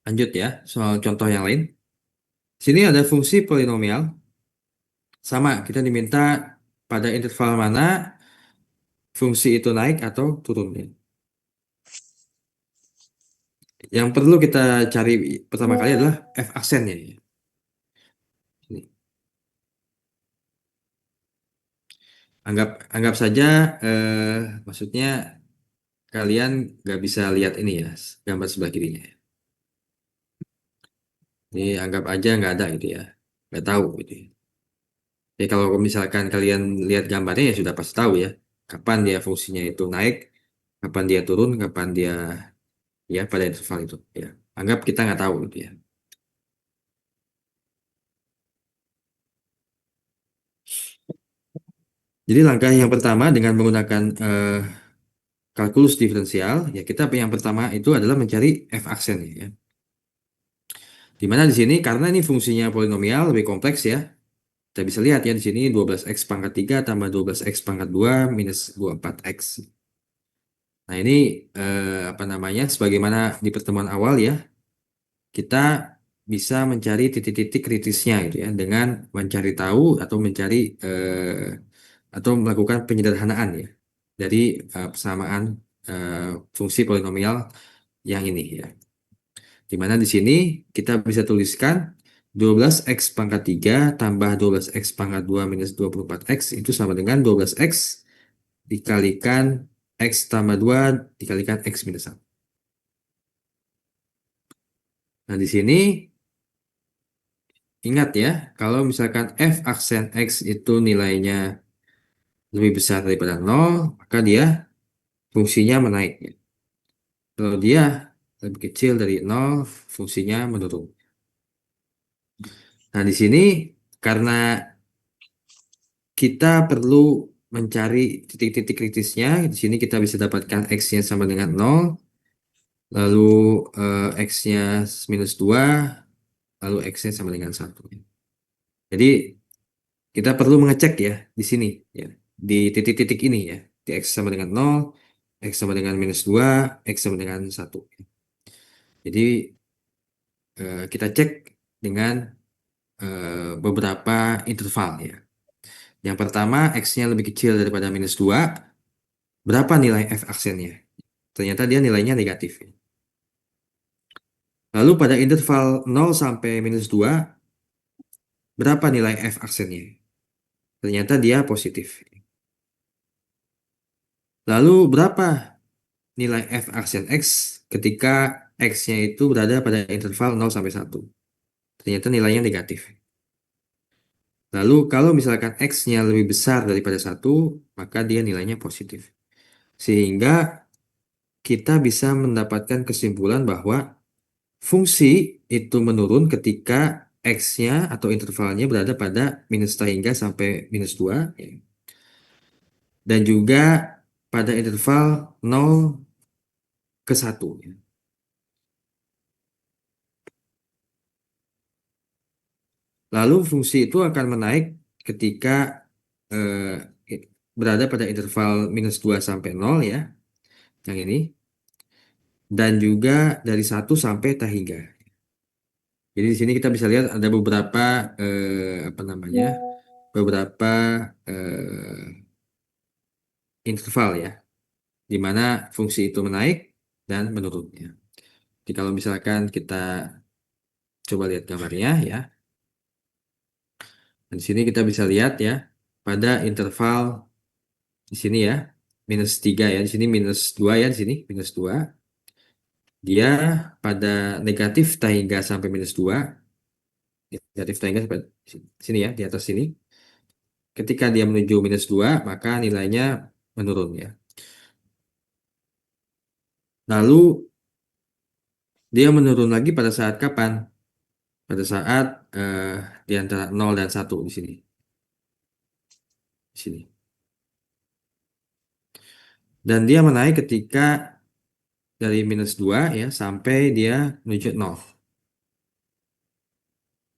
Lanjut ya, soal contoh yang lain. Sini ada fungsi polinomial. Sama, kita diminta pada interval mana fungsi itu naik atau turun ya. Yang perlu kita cari pertama kali adalah f aksennya ya. Ini. Anggap anggap saja maksudnya kalian nggak bisa lihat ini ya gambar sebelah kirinya. Ini anggap aja nggak ada gitu ya, nggak tahu gitu ya. Jadi kalau misalkan kalian lihat gambarnya ya sudah pasti tahu ya kapan dia fungsinya itu naik, kapan dia turun, kapan dia ya pada interval itu ya. Anggap kita nggak tahu gitu ya. Jadi langkah yang pertama dengan menggunakan kalkulus diferensial ya kita yang pertama itu adalah mencari f aksen ya. Di mana di sini karena ini fungsinya polinomial lebih kompleks ya. Kita bisa lihat ya di sini 12x pangkat 3 tambah 12x pangkat 2 minus 24x. Nah, ini apa namanya? Sebagaimana di pertemuan awal ya, kita bisa mencari titik-titik kritisnya gitu ya dengan mencari tahu atau mencari atau melakukan penyederhanaan ya dari persamaan eh, fungsi polinomial yang ini ya. Di mana di sini kita bisa tuliskan 12x pangkat 3 tambah 12x pangkat 2 minus 24x itu sama dengan 12x dikalikan x tambah 2 dikalikan x minus 1. Nah, di sini ingat ya, kalau misalkan f aksen x itu nilainya lebih besar daripada 0, maka dia fungsinya menaik ya. Kalau dia lebih kecil dari 0, fungsinya menurun. Nah, di sini karena kita perlu mencari titik-titik kritisnya. Di sini kita bisa dapatkan x-nya sama dengan 0, lalu x-nya minus 2, lalu x-nya sama dengan 1. Jadi kita perlu mengecek ya di sini ya, di titik-titik ini ya. Di x sama dengan 0, x sama dengan minus 2, x sama dengan 1. Jadi kita cek dengan beberapa interval ya. Yang pertama, x-nya lebih kecil daripada minus 2, berapa nilai f aksennya? Ternyata dia nilainya negatif. Lalu pada interval 0 sampai minus 2, berapa nilai f aksennya? Ternyata dia positif. Lalu berapa nilai f aksen x ketika x-nya itu berada pada interval 0 sampai 1? Ternyata nilainya negatif. Lalu kalau misalkan x-nya lebih besar daripada 1, maka dia nilainya positif. Sehingga kita bisa mendapatkan kesimpulan bahwa fungsi itu menurun ketika x-nya atau intervalnya berada pada minus setengah hingga sampai minus 2 ya. Dan juga pada interval 0 ke 1 ya. Lalu fungsi itu akan menaik ketika berada pada interval minus 2 sampai 0 ya, yang ini. Dan juga dari 1 sampai tak hingga. Jadi di sini kita bisa lihat ada beberapa apa namanya? Beberapa interval ya, di mana fungsi itu menaik dan menurun ya. Jadi kalau misalkan kita coba lihat gambarnya ya. Dan di sini kita bisa lihat ya pada interval di sini ya minus 3 ya, di sini minus 2 ya, di sini minus 2. Dia pada negatif tak hingga sampai minus 2, negatif tak hingga sampai sini ya, di atas sini. Ketika dia menuju minus 2, maka nilainya menurun ya. Lalu dia menurun lagi pada saat kapan? Pada saat di antara 0 dan 1 di sini. Di sini. Dan dia menaik ketika dari minus 2 ya sampai dia menuju 0.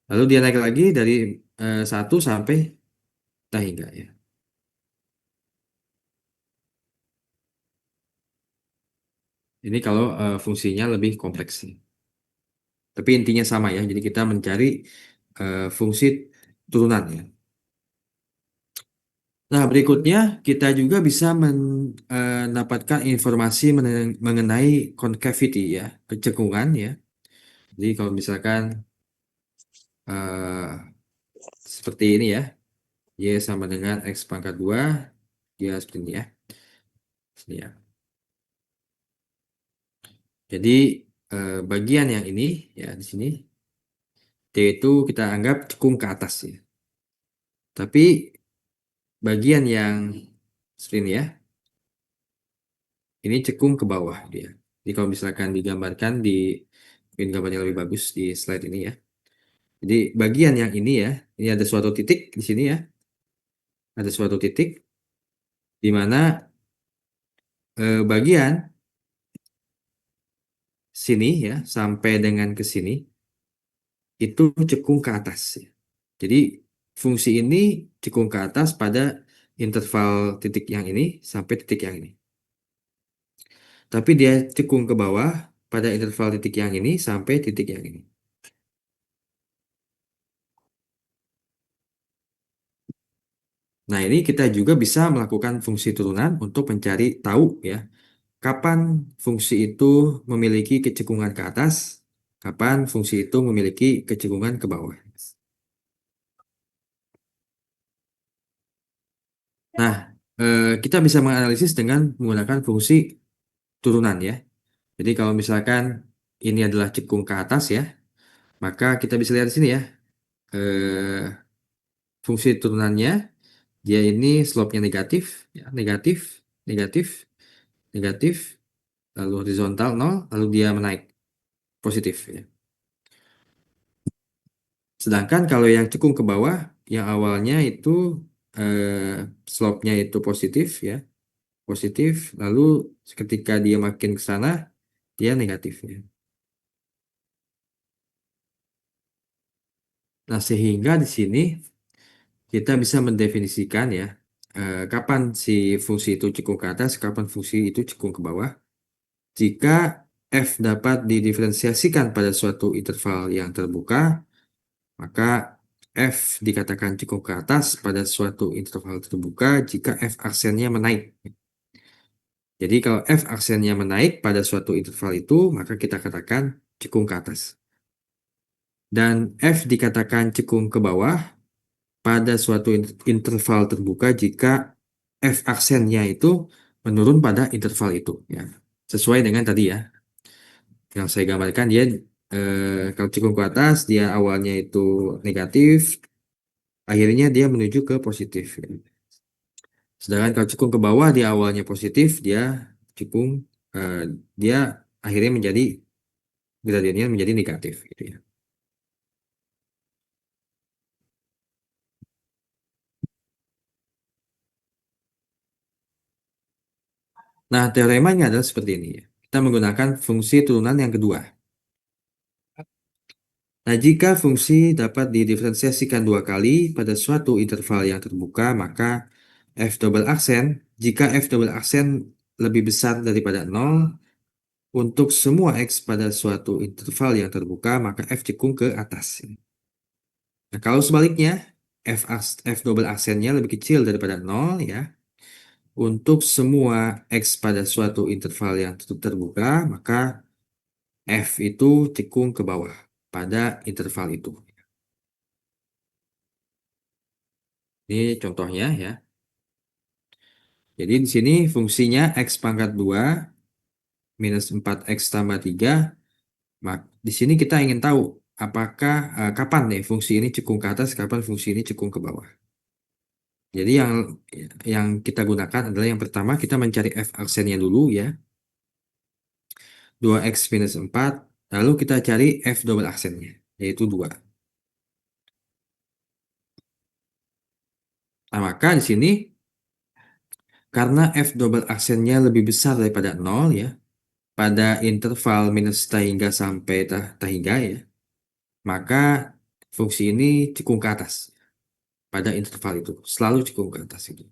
Lalu dia naik lagi dari 1 sampai tak hingga ya. Ini kalau fungsinya lebih kompleks sih. Tapi intinya sama ya. Jadi kita mencari fungsi turunan ya. Nah, berikutnya kita juga bisa mendapatkan informasi mengenai concavity ya, kecekungan ya. Jadi kalau misalkan eh, seperti ini ya, Y sama dengan X pangkat 2, dia seperti ini ya. Sini ya. Jadi bagian yang ini ya di sini, D itu kita anggap cekung ke atas ya. Tapi bagian yang seperti ini ya, ini cekung ke bawah dia. Jadi kalau misalkan digambarkan di mungkin gambarnya lebih bagus di slide ini ya. Jadi bagian yang ini ya, ini ada suatu titik di sini ya, ada suatu titik di mana bagian sini ya sampai dengan ke sini itu cekung ke atas ya. Jadi fungsi ini cekung ke atas pada interval titik yang ini sampai titik yang ini. Tapi dia cekung ke bawah pada interval titik yang ini sampai titik yang ini. Nah, ini kita juga bisa melakukan fungsi turunan untuk mencari tahu ya, kapan fungsi itu memiliki kecekungan ke atas, kapan fungsi itu memiliki kecekungan ke bawah. Nah, kita bisa menganalisis dengan menggunakan fungsi turunan ya. Jadi kalau misalkan ini adalah cekung ke atas ya, maka kita bisa lihat di sini ya, fungsi turunannya dia ini slope-nya negatif, ya, negatif, negatif, negatif, lalu horizontal 0, lalu dia menaik positif ya. Sedangkan kalau yang cekung ke bawah, yang awalnya itu slope-nya itu positif ya, positif, lalu ketika dia makin ke sana, dia negatif ya. Nah, sehingga di sini kita bisa mendefinisikan ya, kapan si fungsi itu cekung ke atas, kapan fungsi itu cekung ke bawah. Jika f dapat didiferensiasikan pada suatu interval yang terbuka, maka f dikatakan cekung ke atas pada suatu interval terbuka jika f aksennya menaik. Jadi kalau f aksennya menaik pada suatu interval itu, maka kita katakan cekung ke atas. Dan f dikatakan cekung ke bawah pada suatu interval terbuka jika f aksennya itu menurun pada interval itu ya. Sesuai dengan tadi ya yang saya gambarkan, dia kalau cekung ke atas dia awalnya itu negatif, akhirnya dia menuju ke positif ya. Sedangkan kalau cekung ke bawah dia awalnya positif, dia cekung eh, dia akhirnya menjadi gradiennya menjadi negatif gitu ya. Nah, teoremanya adalah seperti ini ya. Kita menggunakan fungsi turunan yang kedua. Nah, jika fungsi dapat didiferensiasikan dua kali pada suatu interval yang terbuka, maka f double aksen, jika f double aksen lebih besar daripada 0, untuk semua x pada suatu interval yang terbuka, maka f cekung ke atas. Nah, kalau sebaliknya, f double aksennya lebih kecil daripada 0, ya, untuk semua x pada suatu interval yang terbuka, maka f itu cekung ke bawah pada interval itu. Ini contohnya ya. Jadi di sini fungsinya x pangkat 2 minus 4x tambah 3. Di sini kita ingin tahu apakah kapan nih fungsi ini cekung ke atas, kapan fungsi ini cekung ke bawah. Jadi yang kita gunakan adalah yang pertama kita mencari f aksennya dulu ya. 2x minus 4. Lalu kita cari f double aksennya, yaitu 2. Nah, maka di sini karena f double aksennya lebih besar daripada 0 ya, pada interval minus tahingga sampai tahingga ya, maka fungsi ini cekung ke atas pada interval itu, selalu cekung ke atas itu.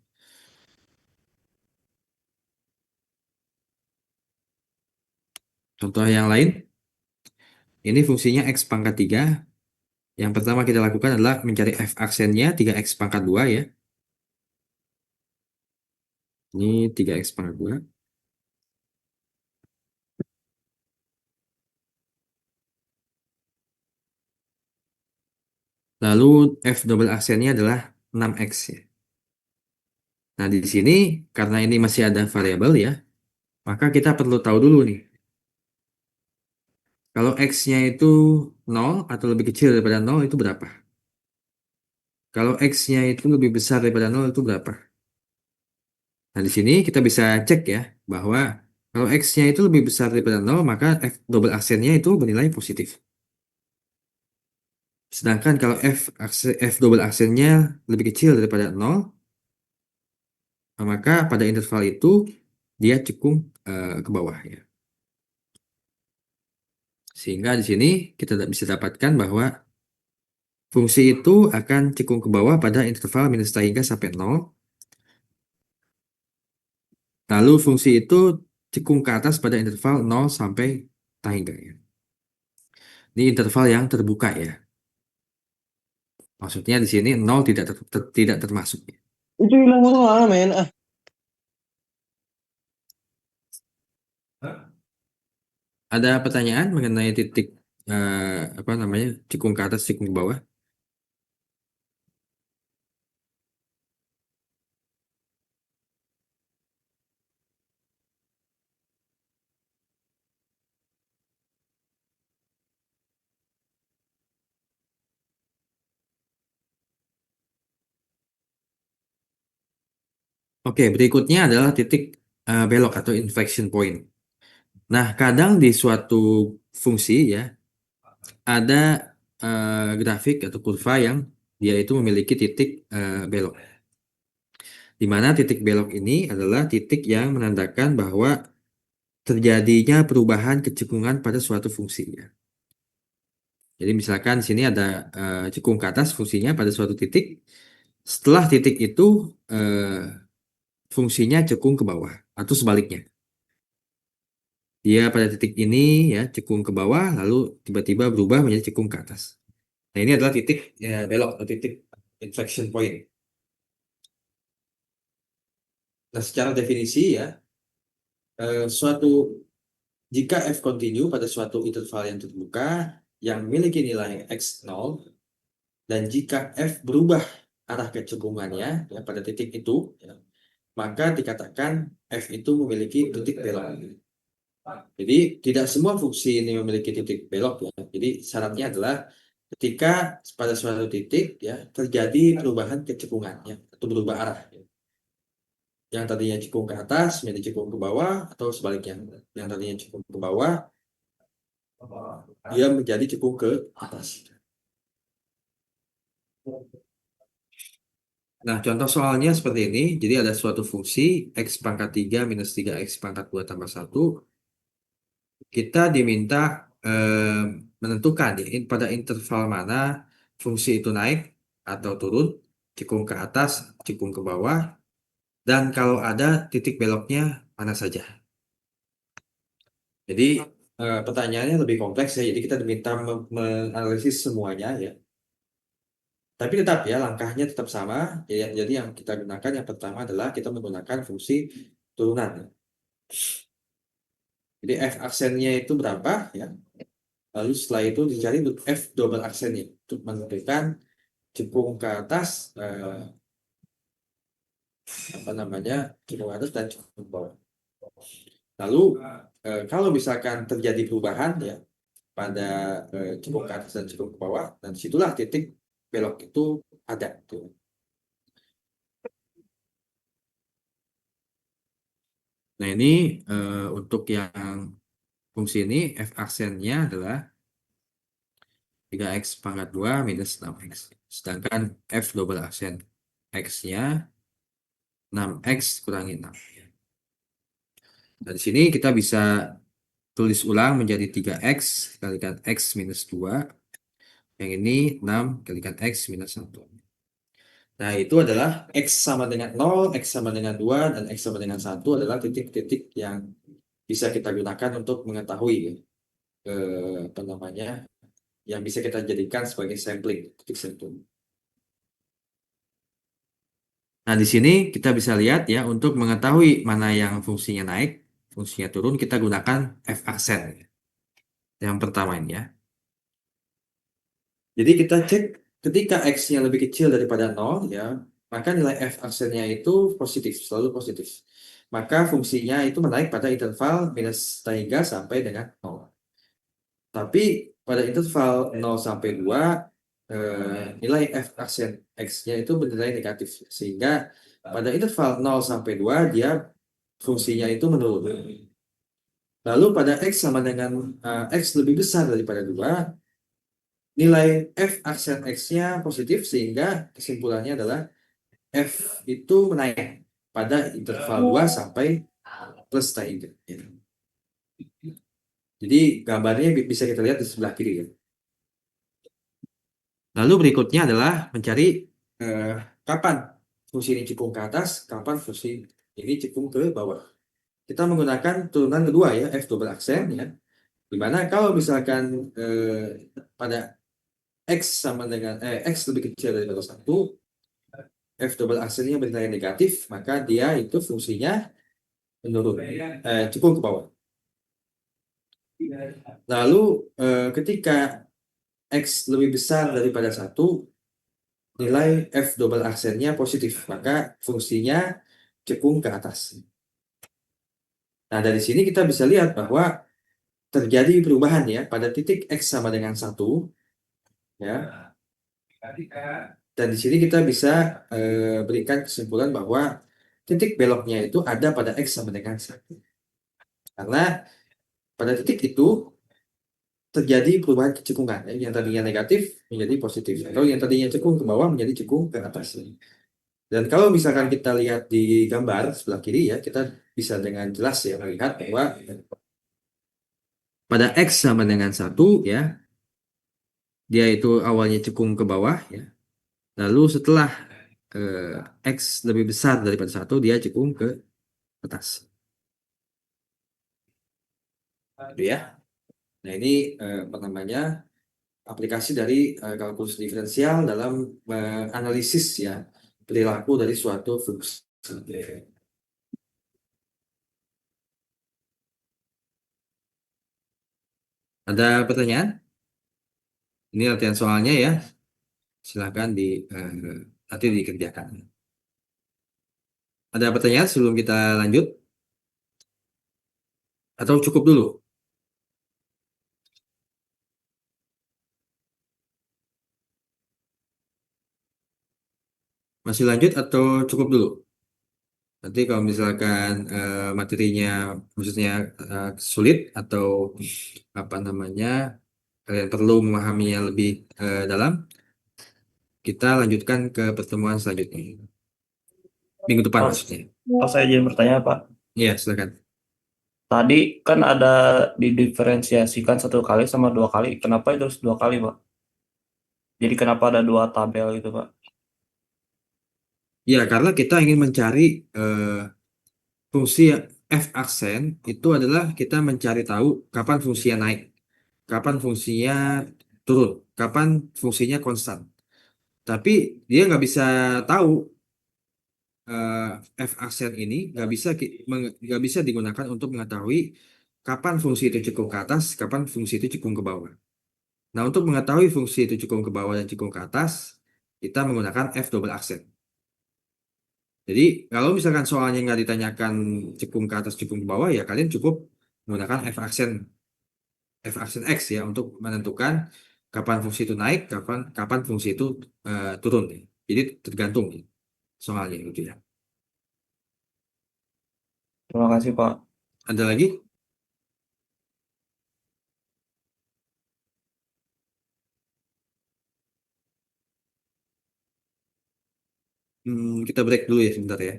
Contoh yang lain, ini fungsinya x pangkat 3. Yang pertama kita lakukan adalah mencari f aksennya 3x pangkat 2 ya. Ini 3x pangkat 2. Lalu f double aksennya adalah 6x ya. Nah, di sini karena ini masih ada variabel ya, maka kita perlu tahu dulu nih. Kalau x-nya itu 0 atau lebih kecil daripada 0 itu berapa? Kalau x-nya itu lebih besar daripada 0 itu berapa? Nah, di sini kita bisa cek ya, bahwa kalau x-nya itu lebih besar daripada 0, maka f double aksennya itu bernilai positif. Sedangkan kalau f double aksennya lebih kecil daripada 0, maka pada interval itu dia cekung ke bawah ya. Sehingga di sini kita bisa dapatkan bahwa fungsi itu akan cekung ke bawah pada interval minus tak hingga sampai 0. Lalu fungsi itu cekung ke atas pada interval 0 sampai tak hingga ya. Ini interval yang terbuka ya. Maksudnya di sini 0 tidak termasuk ya. Itu hilang mana men? Ah, Ada pertanyaan mengenai titik apa namanya cekung ke atas, cekung ke bawah? Oke, berikutnya adalah titik belok atau inflection point. Nah, kadang di suatu fungsi ya ada grafik atau kurva yang dia itu memiliki titik belok. Di mana titik belok ini adalah titik yang menandakan bahwa terjadinya perubahan kecekungan pada suatu fungsi ya. Jadi misalkan di sini ada cekung ke atas fungsinya pada suatu titik. Setelah titik itu fungsinya cekung ke bawah atau sebaliknya. Dia pada titik ini ya cekung ke bawah lalu tiba-tiba berubah menjadi cekung ke atas. Nah, ini adalah titik ya, belok atau titik inflection point. Nah, secara definisi ya suatu jika f continue pada suatu interval yang terbuka yang memiliki nilai x0 dan jika f berubah arah kecekungannya ya, pada titik itu ya, maka dikatakan f itu memiliki titik belok. Jadi tidak semua fungsi ini memiliki titik belok ya. Jadi syaratnya adalah ketika pada suatu titik ya terjadi perubahan kecekungannya atau berubah arah ya. Yang tadinya cekung ke atas menjadi cekung ke bawah atau sebaliknya. Yang tadinya cekung ke bawah dia menjadi cekung ke atas. Nah, contoh soalnya seperti ini. Jadi ada suatu fungsi x pangkat 3 minus 3x pangkat 2 tambah 1. Kita diminta menentukan ya, pada interval mana fungsi itu naik atau turun, cekung ke atas, cekung ke bawah, dan kalau ada titik beloknya mana saja. Jadi pertanyaannya lebih kompleks ya. Jadi kita diminta menganalisis semuanya ya. Tapi tetap ya langkahnya tetap sama. Ya, jadi yang kita gunakan yang pertama adalah kita menggunakan fungsi turunan. Ya. Jadi f aksennya itu berapa ya? Lalu setelah itu dicari untuk f double aksennya untuk menentukan cekung ke atas apa namanya cekung ke atas dan cekung ke bawah. Lalu kalau misalkan terjadi perubahan ya pada cekung ke atas dan cekung ke bawah, dan disitulah titik belok itu ada. Tuh. Nah ini untuk yang fungsi ini f aksennya adalah 3x pangkat 2 minus 6x. Sedangkan f double aksen x-nya 6x kurangi 6. Dan di sini kita bisa tulis ulang menjadi 3x kalikan x minus 2. Yang ini 6 kalikan x minus 1. Nah, itu adalah x sama dengan 0, x sama dengan 2, dan x sama dengan 1 adalah titik-titik yang bisa kita gunakan untuk mengetahui apa namanya, yang bisa kita jadikan sebagai sampling, titik sampling. Nah, di sini kita bisa lihat ya, untuk mengetahui mana yang fungsinya naik, fungsinya turun, kita gunakan F aksen. Yang pertama ini ya. Jadi kita cek ketika X-nya lebih kecil daripada 0 ya, maka nilai F aksennya itu positif, selalu positif. Maka fungsinya itu menaik pada interval -3 sampai dengan 0. Tapi pada interval 0 sampai 2, nilai F aksen X-nya itu bernilai negatif. Sehingga pada interval 0 sampai 2, dia fungsinya itu menurun. Lalu pada X sama dengan X lebih besar daripada 2, nilai F aksen X-nya positif, sehingga kesimpulannya adalah F itu menaik pada interval 2 sampai +3. Jadi gambarnya bisa kita lihat di sebelah kiri ya. Lalu berikutnya adalah mencari eh, kapan fungsi ini cekung ke atas, kapan fungsi ini cekung ke bawah. Kita menggunakan turunan kedua ya, F double aksen ya. Dimana kalau misalkan pada X sama dengan X lebih kecil daripada 1, F double aksennya bernilai negatif, maka dia itu fungsinya menurun, cekung ke bawah. Lalu ketika X lebih besar daripada 1, nilai F double aksennya positif, maka fungsinya cekung ke atas. Nah, dari sini kita bisa lihat bahwa terjadi perubahan ya pada titik X sama dengan 1 ya. Dan di sini kita bisa berikan kesimpulan bahwa titik beloknya itu ada pada X sama dengan 1. Karena pada titik itu terjadi perubahan kecekungan ya. Yang tadinya negatif menjadi positif, atau yang tadinya cekung ke bawah menjadi cekung ke atas. Dan kalau misalkan kita lihat di gambar sebelah kiri ya, kita bisa dengan jelas ya melihat bahwa pada X sama dengan 1 ya, dia itu awalnya cekung ke bawah ya. Lalu setelah X lebih besar daripada 1, dia cekung ke atas. Itu ya. Nah, ini apa namanya, aplikasi dari kalkulus diferensial dalam analisis ya perilaku dari suatu fungsi. Ada pertanyaan? Ini latihan soalnya ya. Silakan nanti dikerjakan. Ada pertanyaan sebelum kita lanjut? Atau cukup dulu? Masih lanjut atau cukup dulu? Nanti kalau misalkan materinya maksudnya sulit atau apa namanya, kalian perlu memahaminya lebih dalam, kita lanjutkan ke pertemuan selanjutnya. Minggu depan Pas, maksudnya. pas saya jadi bertanya Pak, Iya, silakan. tadi kan ada didiferensiasikan 1 kali sama 2 kali, kenapa itu harus 2 kali Pak? Jadi kenapa ada 2 tabel gitu Pak? Ya, karena kita ingin mencari fungsi F aksen itu adalah kita mencari tahu kapan fungsinya naik, kapan fungsinya turun, kapan fungsinya konstan. Tapi dia nggak bisa tahu F aksen ini nggak bisa digunakan untuk mengetahui kapan fungsi itu cekung ke atas, kapan fungsi itu cekung ke bawah. Nah, untuk mengetahui fungsi itu cekung ke bawah dan cekung ke atas, kita menggunakan F double aksen. Jadi kalau misalkan soalnya nggak ditanyakan cekung ke atas, cekung ke bawah, ya kalian cukup menggunakan F aksen X ya untuk menentukan kapan fungsi itu naik, kapan fungsi itu turun. Ya. Jadi tergantung ya, soalnya gitu ya. Terima kasih Pak. Ada lagi? Kita break dulu ya sebentar ya.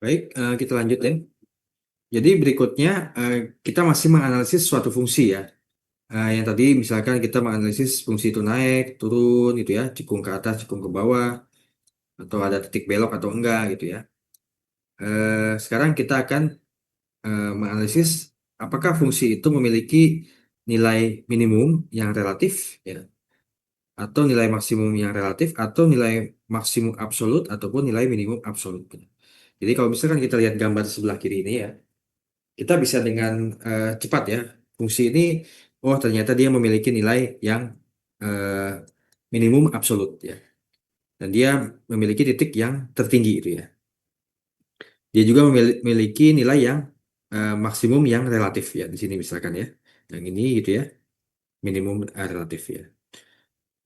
Baik, kita lanjut ya. Jadi berikutnya kita masih menganalisis suatu fungsi ya. Yang tadi misalkan kita menganalisis fungsi itu naik, turun gitu ya, cekung ke atas, cekung ke bawah, atau ada titik belok atau enggak gitu ya. Sekarang kita akan menganalisis apakah fungsi itu memiliki nilai minimum yang relatif ya, atau nilai maksimum yang relatif, atau nilai maksimum absolut ataupun nilai minimum absolut. Jadi kalau misalkan kita lihat gambar sebelah kiri ini ya, kita bisa dengan cepat ya, fungsi ini, oh ternyata dia memiliki nilai yang eh, minimum absolut ya, dan dia memiliki titik yang tertinggi itu ya. Dia juga memiliki nilai yang maksimum yang relatif ya, di sini misalkan ya, yang ini gitu ya, minimum relatif ya.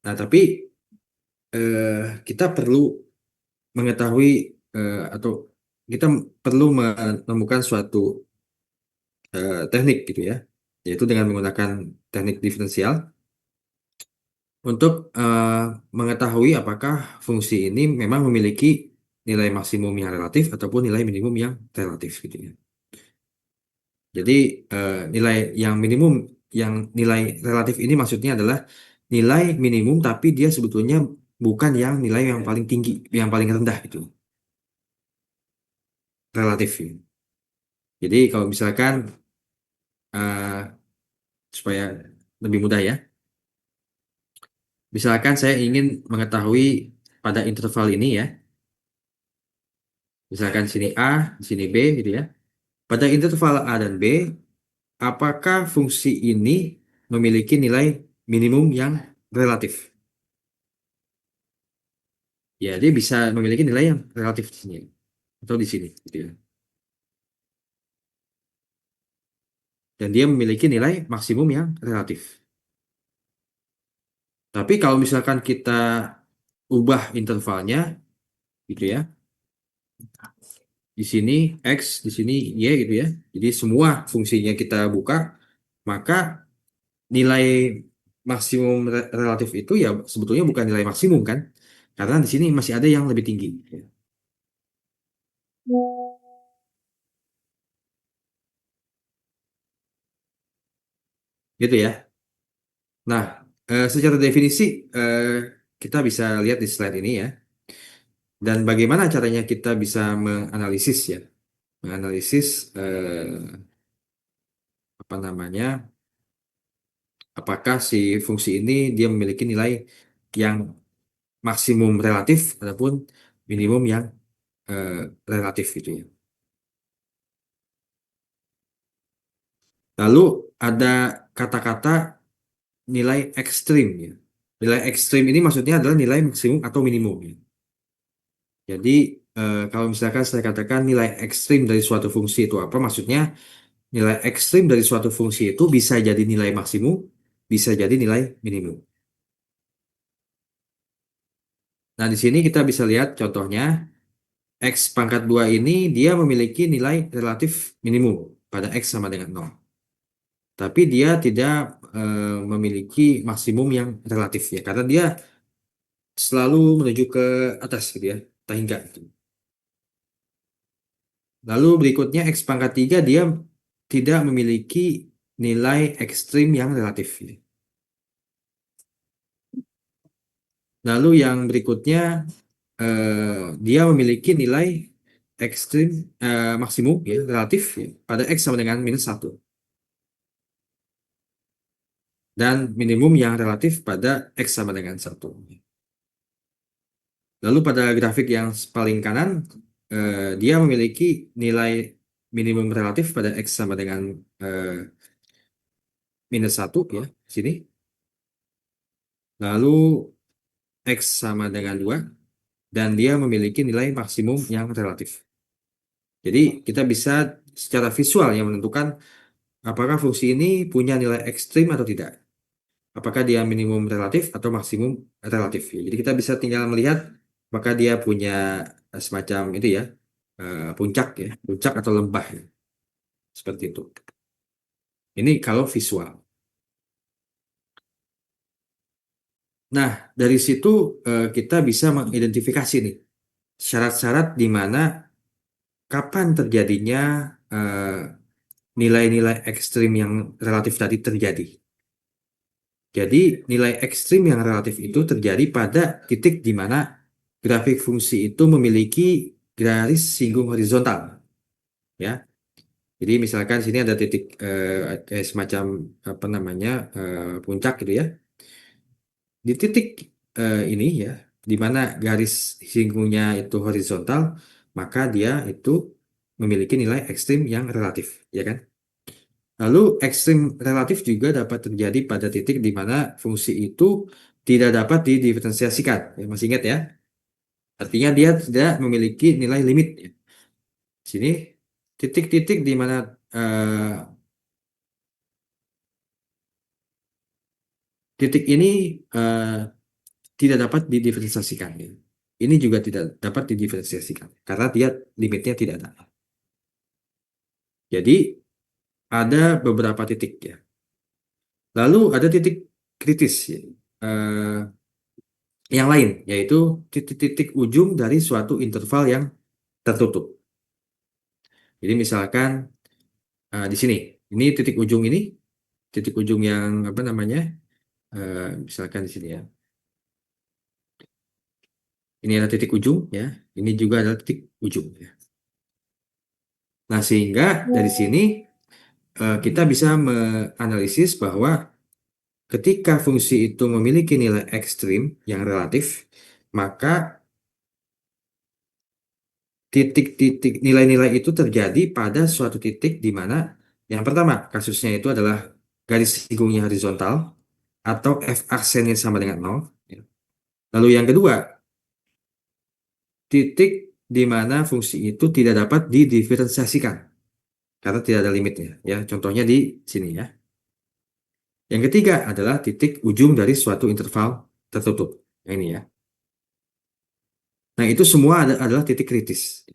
Nah tapi eh, kita perlu mengetahui atau kita perlu menemukan suatu teknik gitu ya, yaitu dengan menggunakan teknik diferensial untuk mengetahui apakah fungsi ini memang memiliki nilai maksimum yang relatif ataupun nilai minimum yang relatif gitu ya. Jadi nilai yang minimum, yang nilai relatif ini maksudnya adalah nilai minimum tapi dia sebetulnya bukan yang nilai yang paling tinggi, yang paling rendah gitu, relatif ya. Jadi kalau misalkan supaya lebih mudah ya, misalkan saya ingin mengetahui pada interval ini ya, misalkan di sini A, di sini B gitu ya. Pada interval A dan B, apakah fungsi ini memiliki nilai minimum yang relatif? Ya, dia bisa memiliki nilai yang relatif di sini atau di sini gitu ya. Dan dia memiliki nilai maksimum yang relatif. Tapi kalau misalkan kita ubah intervalnya gitu ya, di sini X, di sini Y gitu ya. Jadi semua fungsinya kita buka, maka nilai maksimum relatif itu ya sebetulnya bukan nilai maksimum kan? Karena di sini masih ada yang lebih tinggi. Gitu ya. Nah, secara definisi eh, kita bisa lihat di slide ini ya. Dan bagaimana caranya kita bisa menganalisis ya? Menganalisis apa namanya? Apakah si fungsi ini dia memiliki nilai yang maksimum relatif ataupun minimum yang eh, relatif gitu ya. Lalu ada kata-kata nilai ekstrim ya. Nilai ekstrim ini maksudnya adalah nilai maksimum atau minimum ya. Jadi kalau misalkan saya katakan nilai ekstrim dari suatu fungsi itu apa? Maksudnya nilai ekstrim dari suatu fungsi itu bisa jadi nilai maksimum, bisa jadi nilai minimum. Nah, di sini kita bisa lihat contohnya X pangkat 2 ini dia memiliki nilai relatif minimum pada X sama dengan 0. Tapi dia tidak memiliki maksimum yang relatif ya, karena dia selalu menuju ke atas gitu ya, tak hingga gitu. Lalu berikutnya X pangkat 3 dia tidak memiliki nilai ekstrim yang relatif ya. Lalu yang berikutnya dia memiliki nilai ekstrim maksimum ya, relatif ya, pada X sama dengan -1. Dan minimum yang relatif pada X sama dengan 1. Lalu pada grafik yang paling kanan, dia memiliki nilai minimum relatif pada X sama dengan -1 ya, sini. Lalu X sama dengan 2, dan dia memiliki nilai maksimum yang relatif. Jadi kita bisa secara visual yang menentukan apakah fungsi ini punya nilai ekstrim atau tidak. Apakah dia minimum relatif atau maksimum relatif. Jadi kita bisa tinggal melihat apakah dia punya semacam itu ya, puncak ya, puncak atau lembah ya. Seperti itu. Ini kalau visual. Nah, dari situ kita bisa mengidentifikasi nih syarat-syarat di mana kapan terjadinya nilai-nilai ekstrim yang relatif tadi terjadi. Jadi nilai ekstrim yang relatif itu terjadi pada titik di mana grafik fungsi itu memiliki garis singgung horizontal. Ya, jadi misalkan sini ada titik kayak semacam apa namanya puncak gitu ya. Di titik ini ya, di mana garis singgungnya itu horizontal, maka dia itu memiliki nilai ekstrim yang relatif, ya kan? Lalu ekstrim relatif juga dapat terjadi pada titik di mana fungsi itu tidak dapat didiferensiasikan. Ya, masih ingat ya? Artinya dia tidak memiliki nilai limit. Ya. Sini titik-titik di mana titik ini tidak dapat didiferensiasikan. Ya. Ini juga tidak dapat didiferensiasikan karena dia limitnya tidak ada. Jadi ada beberapa titik ya. Lalu ada titik kritis ya. Yang lain yaitu titik-titik ujung dari suatu interval yang tertutup. Jadi misalkan di sini, ini titik ujung yang apa namanya? Misalkan di sini ya. Ini ada titik ujung ya. Ini juga adalah titik ujung ya. Nah, sehingga dari sini kita bisa menganalisis bahwa ketika fungsi itu memiliki nilai ekstrim yang relatif, maka titik-titik nilai-nilai itu terjadi pada suatu titik di mana yang pertama kasusnya itu adalah garis singgungnya horizontal atau f aksennya sama dengan 0. Ya. Lalu yang kedua, titik di mana fungsi itu tidak dapat didiferensiasikan karena tidak ada limitnya. Ya, contohnya di sini ya. Yang ketiga adalah titik ujung dari suatu interval tertutup. Yang ini ya. Nah, itu semua adalah titik kritis.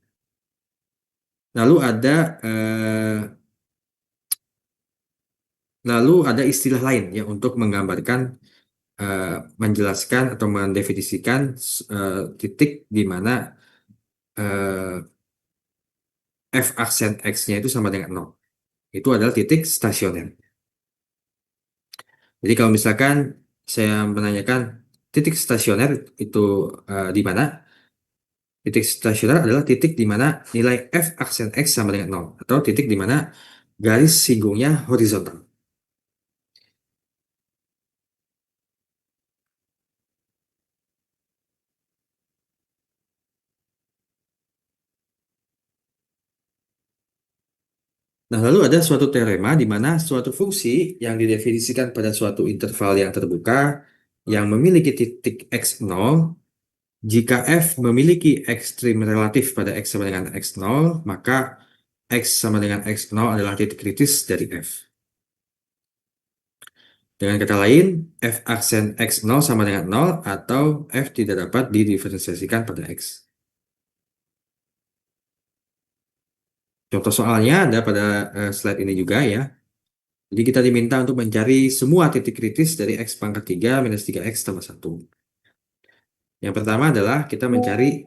Lalu ada istilah lain ya untuk menggambarkan menjelaskan atau mendefinisikan titik di mana f aksen x-nya itu sama dengan 0. Itu adalah titik stasioner. Jadi kalau misalkan saya menanyakan titik stasioner itu di mana? Titik stasioner adalah titik di mana nilai f aksen x sama dengan 0 atau titik di mana garis singgungnya horizontal. Nah, lalu ada suatu teorema di mana suatu fungsi yang didefinisikan pada suatu interval yang terbuka yang memiliki titik x0, jika f memiliki ekstrim relatif pada x sama dengan x0, maka x sama dengan x0 adalah titik kritis dari f. Dengan kata lain, f aksen x0 sama dengan 0 atau f tidak dapat didiferensiasikan pada x. Contoh soalnya ada pada slide ini juga ya. Jadi kita diminta untuk mencari semua titik kritis dari x pangkat 3 minus 3x tambah 1. Yang pertama adalah kita mencari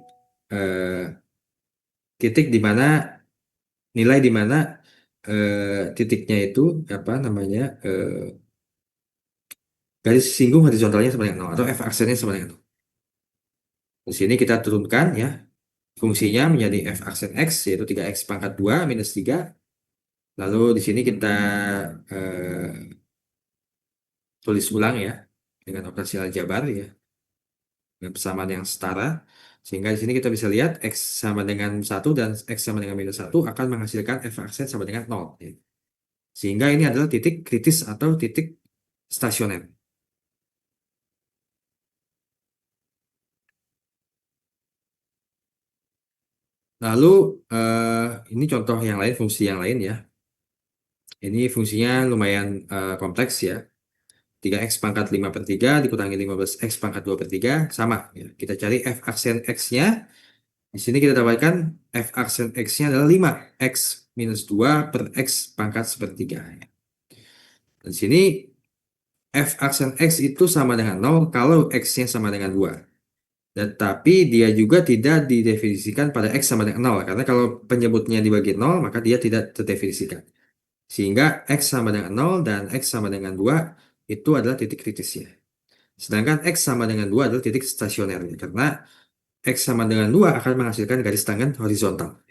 titik di mana nilai di mana titiknya itu apa namanya garis singgung horizontalnya sama dengan 0 atau f aksennya sama dengan 0. Di sini kita turunkan ya fungsinya menjadi f aksen x yaitu 3x pangkat 2 minus 3. Lalu di sini kita tulis ulang ya dengan operasi aljabar ya dengan persamaan yang setara, sehingga di sini kita bisa lihat x sama dengan 1 dan x sama dengan minus 1 akan menghasilkan f aksen sama dengan 0 ya. Sehingga ini adalah titik kritis atau titik stasioner. Lalu ini contoh yang lain, fungsi yang lain ya. Ini fungsinya lumayan kompleks ya. 3x pangkat 5/3 dikurangi 15x pangkat 2/3 sama ya. Kita cari f aksen x-nya. Di sini kita dapatkan f aksen x-nya adalah 5x minus 2 per x pangkat 1/3 ya. Dan di sini f aksen x itu sama dengan 0 kalau x-nya sama dengan 2. Tetapi dia juga tidak didefinisikan pada x sama dengan 0. Karena kalau penyebutnya dibagi 0, maka dia tidak terdefinisikan. Sehingga x sama dengan 0 dan x sama dengan 2 itu adalah titik kritisnya. Sedangkan x sama dengan 2 adalah titik stasionernya. Karena x sama dengan 2 akan menghasilkan garis tangan horizontal.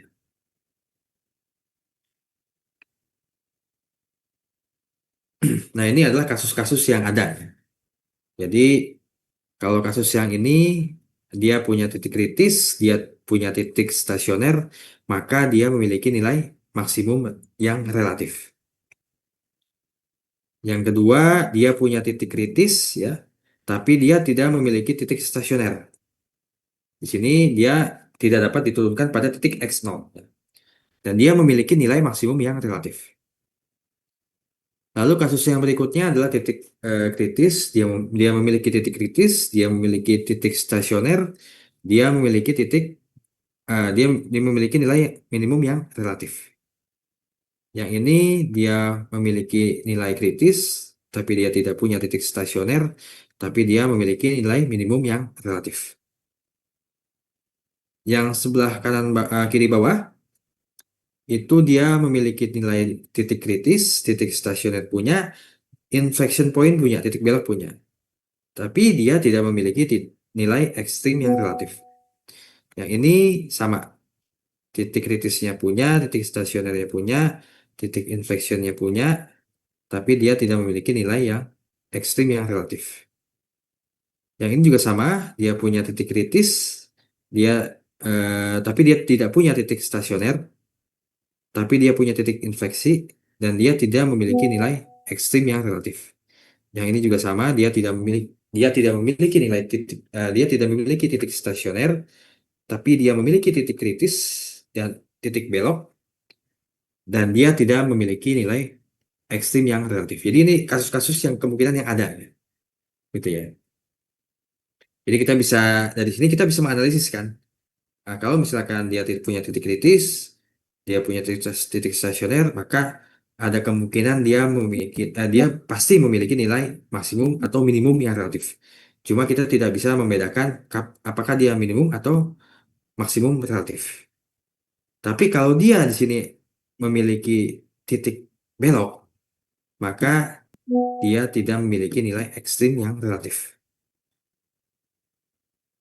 Nah, ini adalah kasus-kasus yang ada. Jadi, kalau kasus yang ini, dia punya titik kritis, dia punya titik stasioner, maka dia memiliki nilai maksimum yang relatif. Yang kedua, dia punya titik kritis, ya, tapi dia tidak memiliki titik stasioner. Di sini dia tidak dapat diturunkan pada titik x0. Dan dia memiliki nilai maksimum yang relatif. Lalu kasus yang berikutnya adalah titik kritis. Dia memiliki titik kritis, dia memiliki titik stasioner, dia memiliki dia memiliki nilai minimum yang relatif. Yang ini dia memiliki nilai kritis, tapi dia tidak punya titik stasioner, tapi dia memiliki nilai minimum yang relatif. Yang sebelah kanan kiri bawah itu dia memiliki nilai titik kritis, titik stasioner punya, inflection point punya, titik belok punya. Tapi dia tidak memiliki nilai ekstrim yang relatif. Yang ini sama. Titik kritisnya punya, titik stasionernya punya, titik inflectionnya punya, tapi dia tidak memiliki nilai yang ekstrim yang relatif. Yang ini juga sama, dia punya titik kritis, tapi dia tidak punya titik stasioner, tapi dia punya titik infleksi, dan dia tidak memiliki nilai ekstrim yang relatif. Yang ini juga sama, dia tidak memiliki nilai titik, dia tidak memiliki titik stasioner, tapi dia memiliki titik kritis dan titik belok, dan dia tidak memiliki nilai ekstrim yang relatif. Jadi ini kasus-kasus yang kemungkinan yang ada, gitu ya. Jadi kita bisa dari sini kita bisa menganalisis kan. Nah, kalau misalkan dia punya titik kritis, dia punya titik stasioner, maka ada kemungkinan dia pasti memiliki nilai maksimum atau minimum yang relatif. Cuma kita tidak bisa membedakan apakah dia minimum atau maksimum relatif. Tapi kalau dia di sini memiliki titik belok, maka dia tidak memiliki nilai ekstrim yang relatif.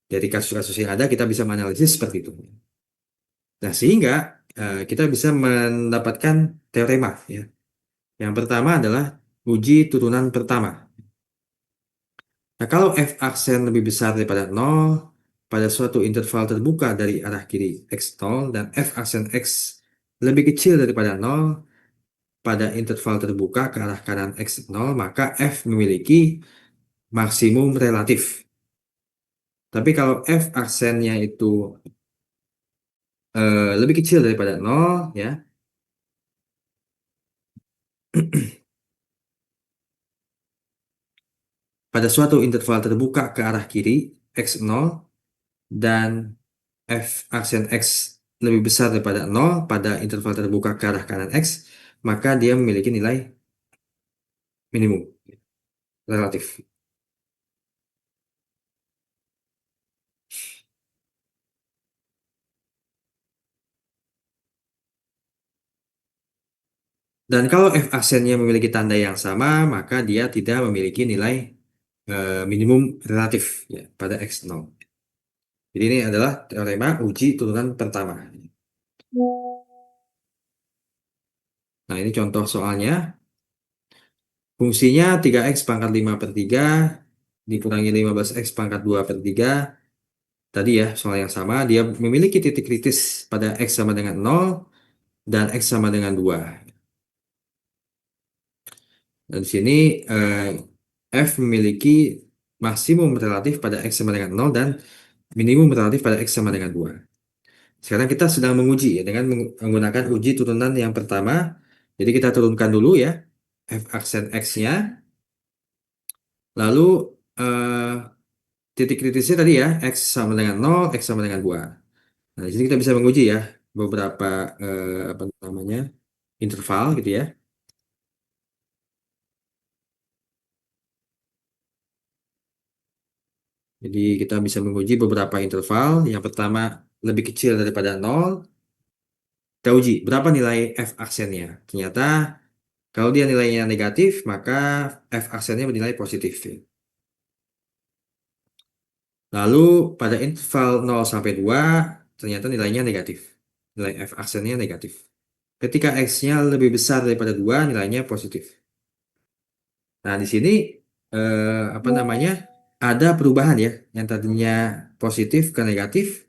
Dari kasus-kasus yang ada kita bisa menganalisis seperti itu. Nah, sehingga kita bisa mendapatkan teorema ya. Yang pertama adalah uji turunan pertama. Nah, kalau f aksen lebih besar daripada 0 pada suatu interval terbuka dari arah kiri x0 dan f aksen x lebih kecil daripada 0 pada interval terbuka ke arah kanan x0, maka f memiliki maksimum relatif. Tapi kalau f aksennya itu lebih kecil daripada 0, ya, pada suatu interval terbuka ke arah kiri x0 dan f aksen x lebih besar daripada 0 pada interval terbuka ke arah kanan x, maka dia memiliki nilai minimum relatif. Dan kalau f aksennya memiliki tanda yang sama, maka dia tidak memiliki nilai minimum relatif, ya, pada x0. Jadi ini adalah teorema uji turunan pertama. Nah, ini contoh soalnya. Fungsinya 3x pangkat 5 per 3 dikurangi 15x pangkat 2 per 3. Tadi ya, soal yang sama. Dia memiliki titik kritis pada x sama dengan 0 dan x sama dengan 2. Dan di sini f memiliki maksimum relatif pada x sama dengan 0 dan minimum relatif pada x sama dengan 2. Sekarang kita sedang menguji ya, dengan menggunakan uji turunan yang pertama. Jadi kita turunkan dulu ya f aksen x-nya. Lalu titik kritisnya tadi ya, x sama dengan 0, x sama dengan 2. Nah, di sini kita bisa menguji ya beberapa apa namanya interval gitu ya. Jadi kita bisa menguji beberapa interval. Yang pertama lebih kecil daripada 0. Kita uji berapa nilai f aksennya. Ternyata kalau dia nilainya negatif, maka f aksennya bernilai positif. Lalu pada interval 0 sampai 2, ternyata nilainya negatif. Nilai f aksennya negatif. Ketika x-nya lebih besar daripada 2, nilainya positif. Nah, di sini apa namanya? Ada perubahan ya, yang tadinya positif ke negatif,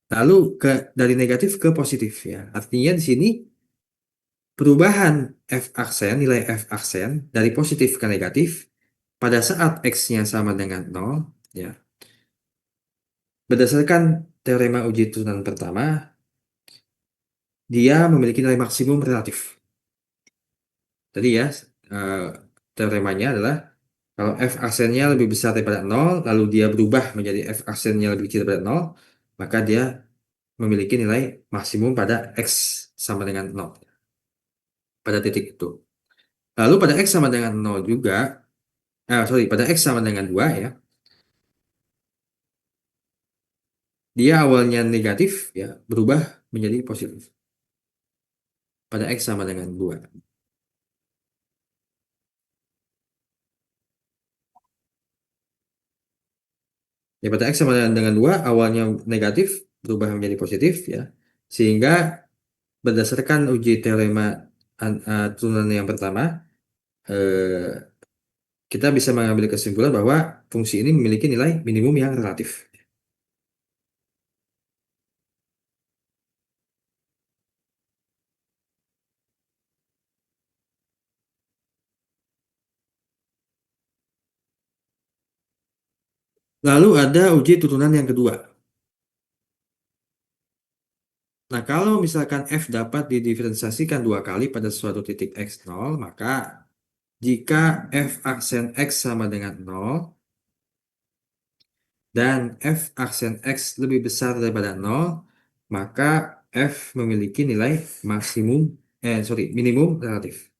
lalu dari negatif ke positif ya. Artinya di sini perubahan f aksen, nilai f aksen dari positif ke negatif pada saat x-nya sama dengan 0 ya. Berdasarkan teorema uji turunan pertama, dia memiliki nilai maksimum relatif. Tadi ya, teoremanya adalah kalau f aksennya lebih besar daripada 0, lalu dia berubah menjadi f aksennya lebih kecil daripada 0, maka dia memiliki nilai maksimum pada x sama dengan 0. Pada titik itu. Lalu pada x sama dengan 0 juga, pada x sama dengan 2 ya, dia awalnya negatif ya, berubah menjadi positif. Pada x sama dengan 2. Ya, pada x sama dengan 2 awalnya negatif berubah menjadi positif ya. Sehingga berdasarkan uji teorema turunan yang pertama, kita bisa mengambil kesimpulan bahwa fungsi ini memiliki nilai minimum yang relatif. Lalu ada uji turunan yang kedua. Nah, kalau misalkan f dapat didiferensiasikan 2 kali pada suatu titik x0, maka jika f aksen x sama dengan 0 dan f aksen x lebih besar daripada 0, maka f memiliki nilai minimum relatif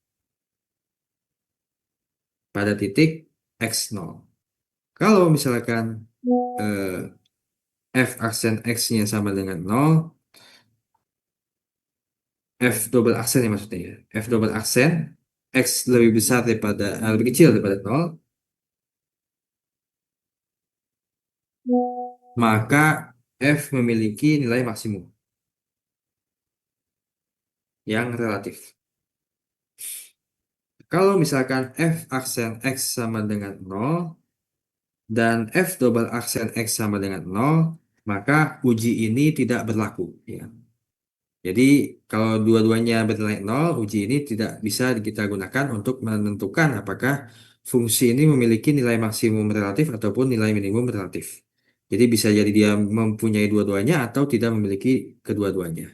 pada titik x0. Kalau misalkan f aksen x-nya sama dengan 0, f double aksen ya maksudnya ya. F double aksen x lebih besar daripada lebih kecil daripada 0, maka f memiliki nilai maksimum yang relatif. Kalau misalkan f aksen x sama dengan 0 dan f double aksen x sama dengan 0, maka uji ini tidak berlaku ya. Jadi kalau dua-duanya bernilai 0, uji ini tidak bisa kita gunakan untuk menentukan apakah fungsi ini memiliki nilai maksimum relatif ataupun nilai minimum relatif. Jadi bisa jadi dia mempunyai dua-duanya atau tidak memiliki kedua-duanya.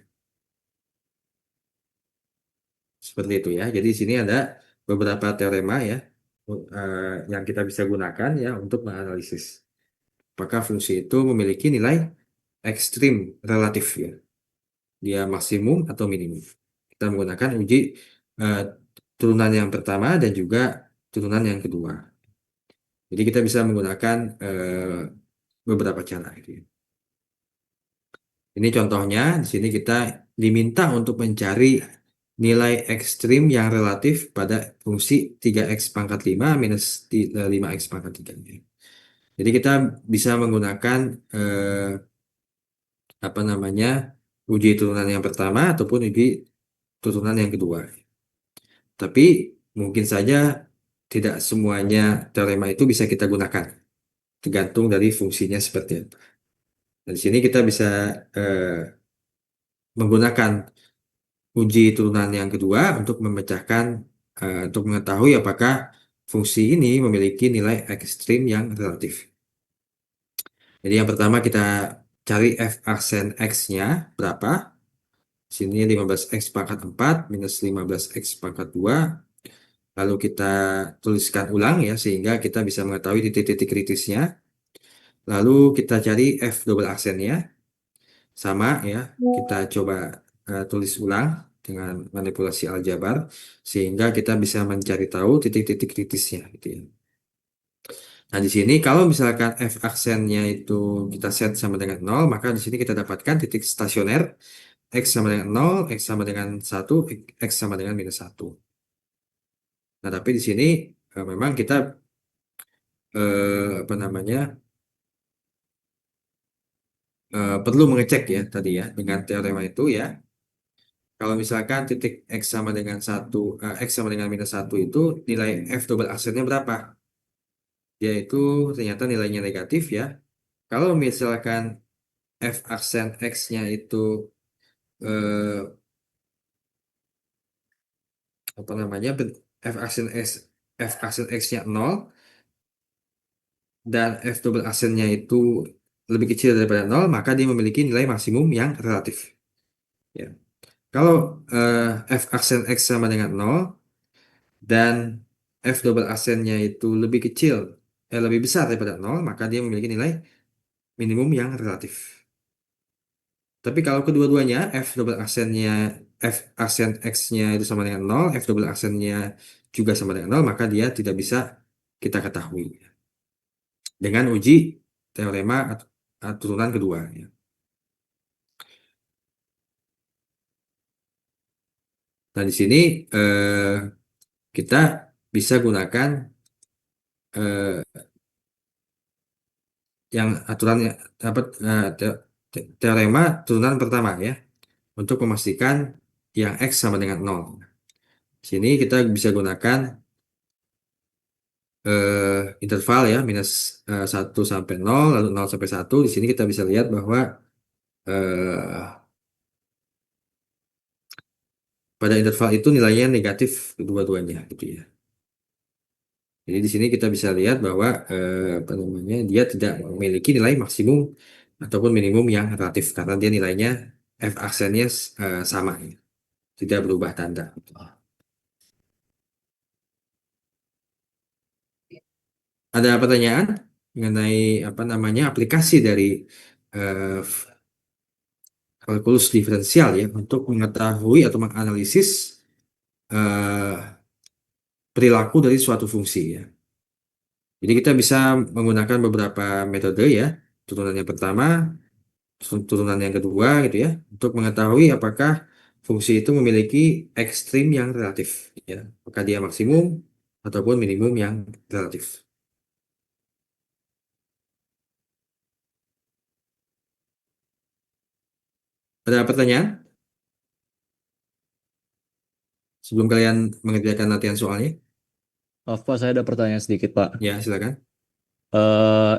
Seperti itu ya. Jadi di sini ada beberapa teorema ya yang kita bisa gunakan ya untuk menganalisis apakah fungsi itu memiliki nilai ekstrim relatif ya. Dia maksimum atau minimum. Kita menggunakan uji eh, turunan yang pertama dan juga turunan yang kedua. Jadi kita bisa menggunakan beberapa cara gitu ya. Ini contohnya, di sini kita diminta untuk mencari nilai ekstrim yang relatif pada fungsi 3x pangkat 5 minus 5x pangkat 3. Jadi kita bisa menggunakan apa namanya uji turunan yang pertama ataupun uji turunan yang kedua. Tapi mungkin saja tidak semuanya teorema itu bisa kita gunakan, tergantung dari fungsinya seperti apa. Dan di sini kita bisa menggunakan uji turunan yang kedua untuk memecahkan, untuk mengetahui apakah fungsi ini memiliki nilai ekstrim yang relatif. Jadi yang pertama kita cari f aksen x-nya berapa. Sini 15x pangkat 4 minus 15x pangkat 2. Lalu kita tuliskan ulang ya, sehingga kita bisa mengetahui titik-titik kritisnya. Lalu kita cari f double aksennya. Sama ya, kita coba tulis ulang dengan manipulasi aljabar, sehingga kita bisa mencari tahu titik-titik kritisnya gitu ya. Nah, di sini kalau misalkan f aksennya itu kita set sama dengan 0, maka di sini kita dapatkan titik stasioner x sama dengan 0, x sama dengan 1, x sama dengan minus 1. Nah, tapi di sini memang kita apa namanya perlu mengecek ya tadi ya dengan teorema itu ya. Kalau misalkan titik x sama dengan 1, x sama dengan minus 1 itu nilai f double aksennya berapa? Yaitu ternyata nilainya negatif ya. Kalau misalkan f aksen x-nya itu eh, apa namanya f aksen x x-nya 0 dan f double aksennya itu lebih kecil daripada 0, maka dia memiliki nilai maksimum yang relatif. Ya. Kalau f aksen x sama dengan 0 dan f double aksennya itu lebih kecil, lebih besar daripada 0, maka dia memiliki nilai minimum yang relatif. Tapi kalau kedua-duanya f double aksennya f aksen x-nya itu sama dengan 0, f double aksennya juga sama dengan 0, maka dia tidak bisa kita ketahui dengan uji teorema turunan kedua ya. Nah, di sini kita bisa gunakan eh, yang aturannya dapat teorema turunan pertama ya untuk memastikan yang x sama dengan 0. Sini kita bisa gunakan interval ya minus 1 sampai 0 lalu 0 sampai 1. Di sini kita bisa lihat bahwa eh, pada interval itu nilainya negatif kedua-duanya gitu ya. Jadi di sini kita bisa lihat bahwa apa namanya dia tidak memiliki nilai maksimum ataupun minimum yang relatif karena dia nilainya f aksennya sama ya. Tidak berubah tanda. Ada pertanyaan mengenai apa namanya aplikasi dari eh, kalkulus diferensial ya untuk mengetahui atau menganalisis eh, perilaku dari suatu fungsi ya. Jadi kita bisa menggunakan beberapa metode ya. Turunan yang pertama, turunan yang kedua gitu ya, untuk mengetahui apakah fungsi itu memiliki ekstrim yang relatif ya. Apakah dia maksimum ataupun minimum yang relatif. Ada pertanyaan sebelum kalian mengerjakan latihan soalnya? Maaf Pak, saya ada pertanyaan sedikit Pak. Ya, silakan.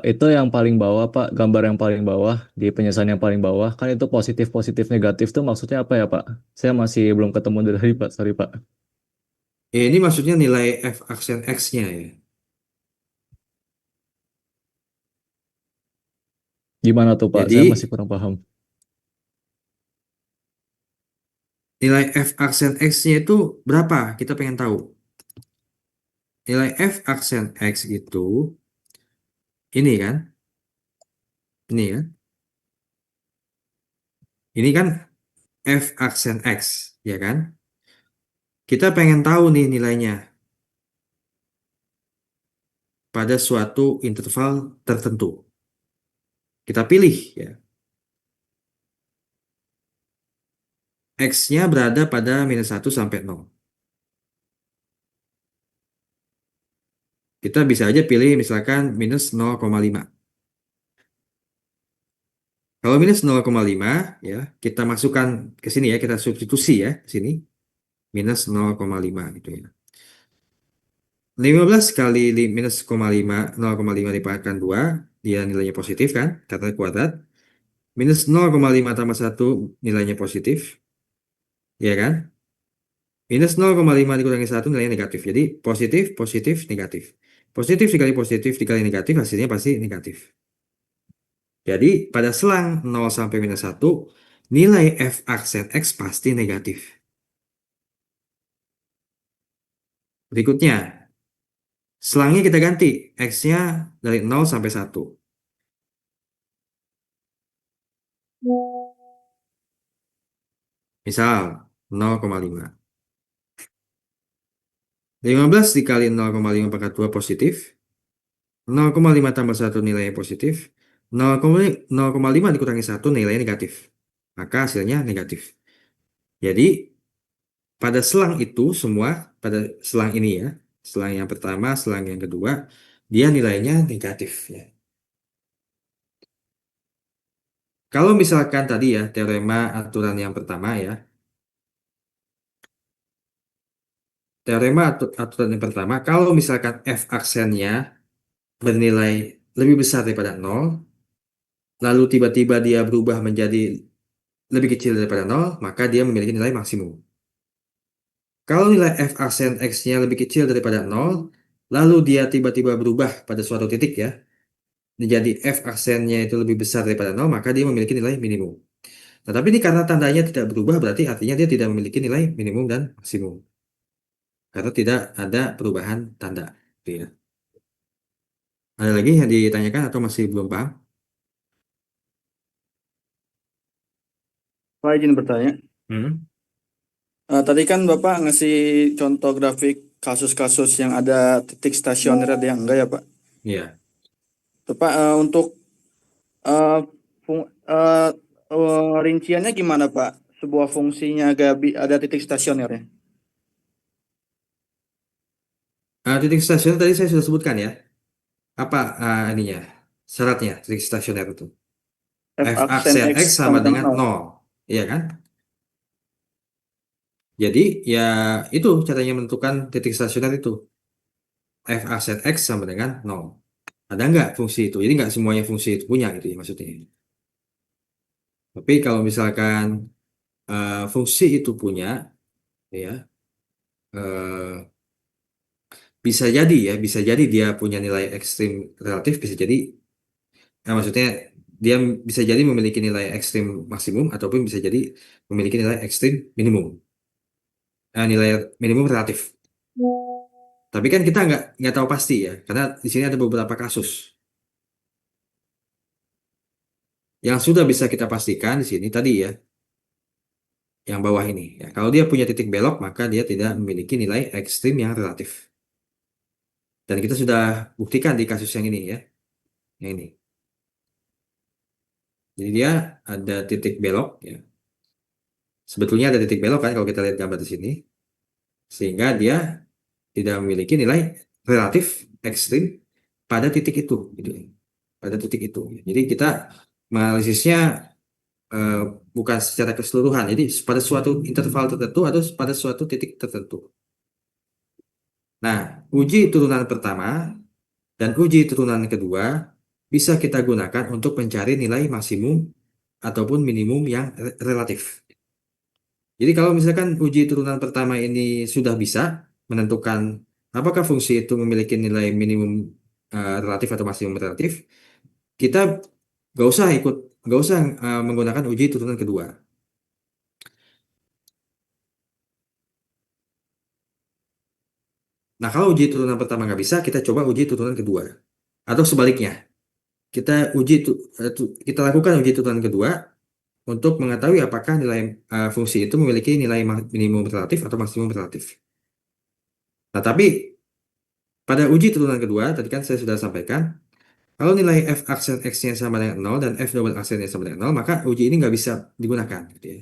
Itu yang paling bawah, Pak, gambar yang paling bawah, di penjelasan yang paling bawah, kan itu positif, positif, negatif tuh maksudnya apa ya, Pak? Saya masih belum ketemu dari tadi, Pak. Sorry, Pak. Ya, ini maksudnya nilai f aksen x-nya ya. Gimana tuh, Pak? Jadi Saya masih kurang paham. nilai f aksen x-nya itu berapa? Kita pengen tahu. Nilai f aksen x itu ini kan? Ini kan? Ini kan f aksen x, ya kan? Kita pengen tahu nih nilainya pada suatu interval tertentu. Kita pilih ya. X-nya berada pada minus 1 sampai 0. Kita bisa aja pilih misalkan minus 0,5. Kalau minus 0,5 ya, kita masukkan ke sini ya, kita substitusi ya ke sini. Minus 0,5 gitu ya. 15 kali minus 0,5 dipangkat 2, dia nilainya positif kan, kata kuadrat. Minus 0,5 tambah 1 nilainya positif, ya kan? Minus 0,5 dikurangi 1 nilainya negatif. Jadi positif, positif, negatif. Positif dikali negatif, hasilnya pasti negatif. Jadi pada selang 0 sampai minus 1, nilai f aksen x pasti negatif. Berikutnya, selangnya kita ganti, x-nya dari 0 sampai 1. Misal 0,5. 15 dikali 0,5 pangkat 2 positif. 0,5 tambah 1 nilainya positif. 0,5 dikurangi 1 nilainya negatif. Maka hasilnya negatif. Jadi pada selang itu semua, pada selang ini ya, selang yang pertama, selang yang kedua, dia nilainya negatif ya. Kalau misalkan tadi ya, teorema aturan yang pertama ya, teorema aturan yang pertama, kalau misalkan f aksennya bernilai lebih besar daripada 0, lalu tiba-tiba dia berubah menjadi lebih kecil daripada 0, maka dia memiliki nilai maksimum. Kalau nilai f aksen x-nya lebih kecil daripada 0, lalu dia tiba-tiba berubah pada suatu titik ya, menjadi f aksennya itu lebih besar daripada 0, maka dia memiliki nilai minimum. Nah, tapi ini karena tandanya tidak berubah, berarti artinya dia tidak memiliki nilai minimum dan maksimum. Karena tidak ada perubahan tanda. Gitu ya. Ada lagi yang ditanyakan atau masih belum paham? Pak izin bertanya. Hmm? Tadi kan Bapak ngasih contoh grafik kasus-kasus yang ada titik stasioner ada yang enggak ya Pak? Iya. Bapak untuk rinciannya gimana Pak? Sebuah fungsinya ada titik stasionernya. Titik stasioner tadi saya sudah sebutkan ya. Apa ininya? Syaratnya titik stasioner itu. F F aksen aksen X X sama sama dengan dengan 0. 0. Iya kan? Jadi ya itu caranya menentukan titik stasioner itu. F aksen X sama dengan 0. Ada nggak fungsi itu? Jadi nggak semuanya fungsi itu punya gitu ya maksudnya. Tapi kalau misalkan fungsi itu punya, ya eh, bisa jadi ya, bisa jadi dia punya nilai ekstrim relatif, bisa jadi, maksudnya dia bisa jadi memiliki nilai ekstrim maksimum ataupun bisa jadi memiliki nilai ekstrim minimum, nilai minimum relatif. Tapi kan kita nggak tahu pasti ya, karena di sini ada beberapa kasus yang sudah bisa kita pastikan di sini tadi ya, yang bawah ini. Ya, kalau dia punya titik belok, maka dia tidak memiliki nilai ekstrim yang relatif. Dan kita sudah buktikan di kasus yang ini ya, yang ini. Jadi dia ada titik belok ya. Sebetulnya ada titik belok kan kalau kita lihat gambar di sini. Sehingga dia tidak memiliki nilai relatif ekstrim pada titik itu gitu ya. Pada titik itu. Jadi kita menganalisisnya eh, bukan secara keseluruhan. Jadi pada suatu interval tertentu atau pada suatu titik tertentu. Nah, uji turunan pertama Dan uji turunan kedua bisa kita gunakan untuk mencari nilai maksimum ataupun minimum yang relatif. Jadi kalau misalkan uji turunan pertama ini sudah bisa menentukan apakah fungsi itu memiliki nilai minimum relatif atau maksimum relatif, kita nggak usah menggunakan uji turunan kedua. Nah, kalau uji turunan pertama nggak bisa, kita coba uji turunan kedua. Atau sebaliknya, kita lakukan uji turunan kedua untuk mengetahui apakah nilai fungsi itu memiliki nilai minimum relatif atau maksimum relatif. Nah, tapi pada uji turunan kedua, tadi kan saya sudah sampaikan, kalau nilai f aksen x-nya sama dengan 0 dan f double aksennya sama dengan 0, maka uji ini nggak bisa digunakan, gitu ya.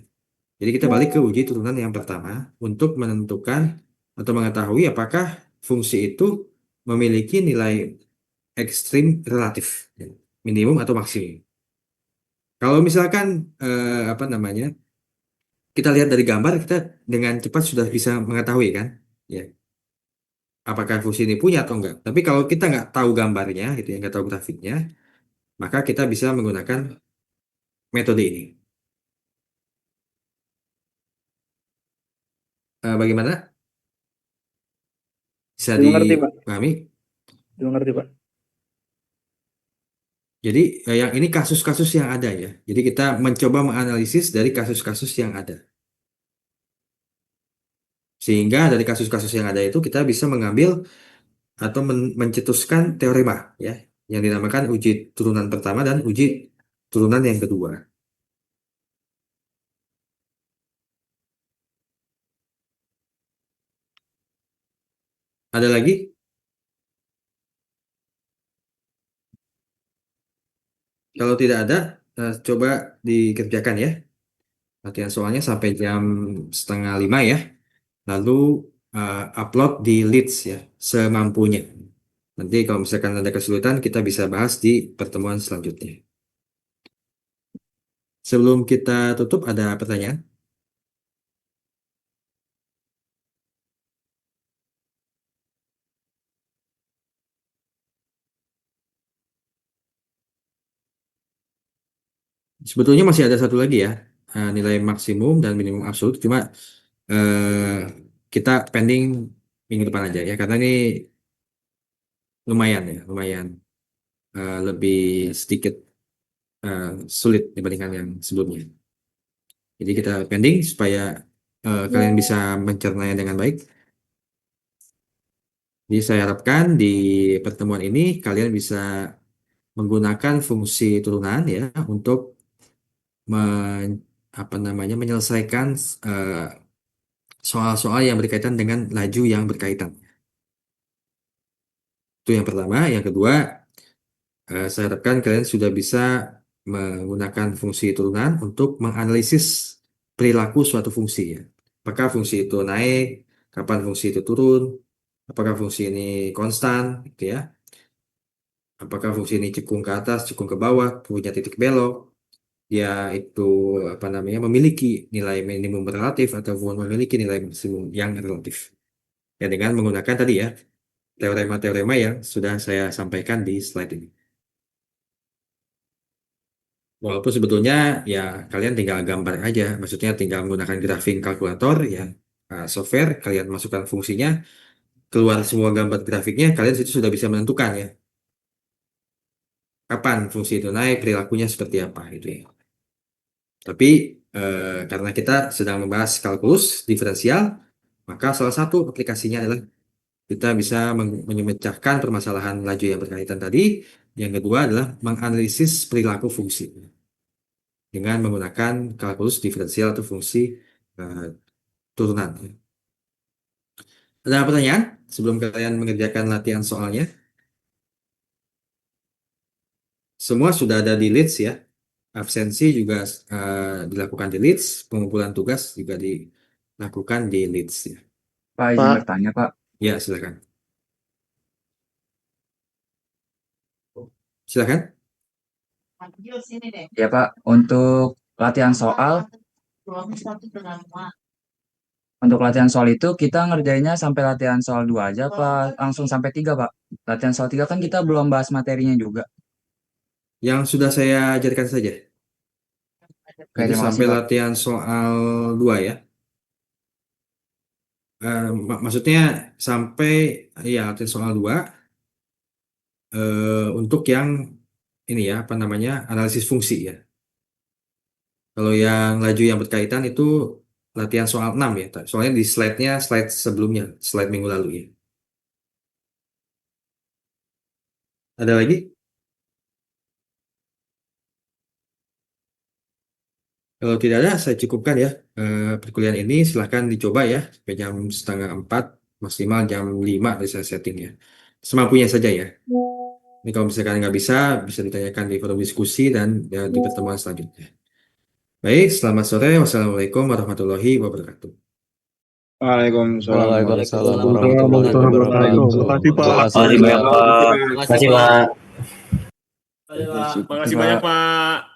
Jadi kita balik ke uji turunan yang pertama untuk menentukan atau mengetahui apakah fungsi itu memiliki nilai ekstrim relatif, ya, minimum atau maksimum. Kalau misalkan apa namanya, kita lihat dari gambar, kita dengan cepat sudah bisa mengetahui kan, ya, apakah fungsi ini punya atau enggak. Tapi kalau kita nggak tahu gambarnya, gitu ya, nggak tahu grafiknya, maka kita bisa menggunakan metode ini. Bagaimana? Bisa Dimengerti, Pak. dipahami? Dimengerti, Pak. Jadi yang ini kasus-kasus yang ada ya. Jadi kita mencoba menganalisis dari kasus-kasus yang ada. Sehingga dari kasus-kasus yang ada itu kita bisa mengambil atau mencetuskan teorema ya, yang dinamakan uji turunan pertama dan uji turunan yang kedua. Ada lagi? Kalau tidak ada, coba dikerjakan ya. Latihan soalnya sampai jam 4:30 ya. Lalu upload di Leads ya, semampunya. Nanti kalau misalkan ada kesulitan, kita bisa bahas di pertemuan selanjutnya. Sebelum kita tutup, ada pertanyaan? Sebetulnya masih ada satu lagi ya, nilai maksimum dan minimum absolut. Cuma kita pending minggu depan aja ya, karena ini lumayan ya, lumayan lebih sedikit eh, sulit dibandingkan yang sebelumnya. Jadi kita pending supaya kalian bisa mencernanya dengan baik. Jadi saya harapkan di pertemuan ini kalian bisa menggunakan fungsi turunan ya untuk apa namanya, menyelesaikan eh, soal-soal yang berkaitan dengan laju yang berkaitan. Itu yang pertama. Yang kedua, saya harapkan kalian sudah bisa menggunakan fungsi turunan untuk menganalisis perilaku suatu fungsi ya. Apakah fungsi itu naik, kapan fungsi itu turun, apakah fungsi ini konstan, gitu ya. Apakah fungsi ini cekung ke atas, cekung ke bawah, punya titik belok, dia itu apa namanya, memiliki nilai minimum relatif ataupun memiliki nilai maksimum yang relatif. Ya, dengan menggunakan tadi ya teorema-teorema yang sudah saya sampaikan di slide ini. Walaupun sebetulnya ya kalian tinggal gambar aja, maksudnya tinggal menggunakan graphing kalkulator ya, software, kalian masukkan fungsinya, keluar semua gambar grafiknya, kalian situ sudah bisa menentukan ya kapan fungsi itu naik, perilakunya seperti apa gitu ya. Tapi karena kita sedang membahas kalkulus diferensial, maka salah satu aplikasinya adalah kita bisa memecahkan permasalahan laju yang berkaitan tadi. Yang kedua adalah menganalisis perilaku fungsi dengan menggunakan kalkulus diferensial atau fungsi eh, turunan. Ada pertanyaan sebelum kalian mengerjakan latihan soalnya? Semua sudah ada di Leads ya. Absensi juga dilakukan di Leads, pengumpulan tugas juga dilakukan di Leads ya. Pak, izin Pak, bertanya, Pak. Ya, silakan. Silakan. Ya, Pak, untuk latihan soal, Untuk latihan soal itu kita ngerjainnya sampai latihan soal 2 aja apa langsung sampai 3, Pak? Latihan soal 3 kan kita belum bahas materinya juga. Yang sudah saya ajarkan saja. Oke, Itu terima kasih, sampai Pak. latihan soal 2 ya. Maksudnya sampai ya latihan soal 2 untuk yang ini ya apa namanya analisis fungsi ya. Kalau yang laju yang berkaitan itu latihan soal 6 ya. Soalnya di slide-nya slide sebelumnya, slide minggu lalu ya. Ada lagi? Kalau tidak ada, saya cukupkan ya. Perkuliahan ini silahkan dicoba ya. Sampai jam setengah 4, maksimal jam 5 saya setting ya. Semampunya saja ya. Ini kalau misalkan nggak bisa ditanyakan di forum diskusi dan ya, di pertemuan selanjutnya. Baik, selamat sore. Wassalamualaikum warahmatullahi wabarakatuh. Waalaikumsalam Waalaikumsalam warahmatullahi warahmatullahi wabarakatuh. wabarakatuh. Makasih, Pak. Makasih, Makasih banyak, Pak. Pak. Terima kasih, Makasih, Pak. Terima Makasih kasih, banyak, Pak. Pak.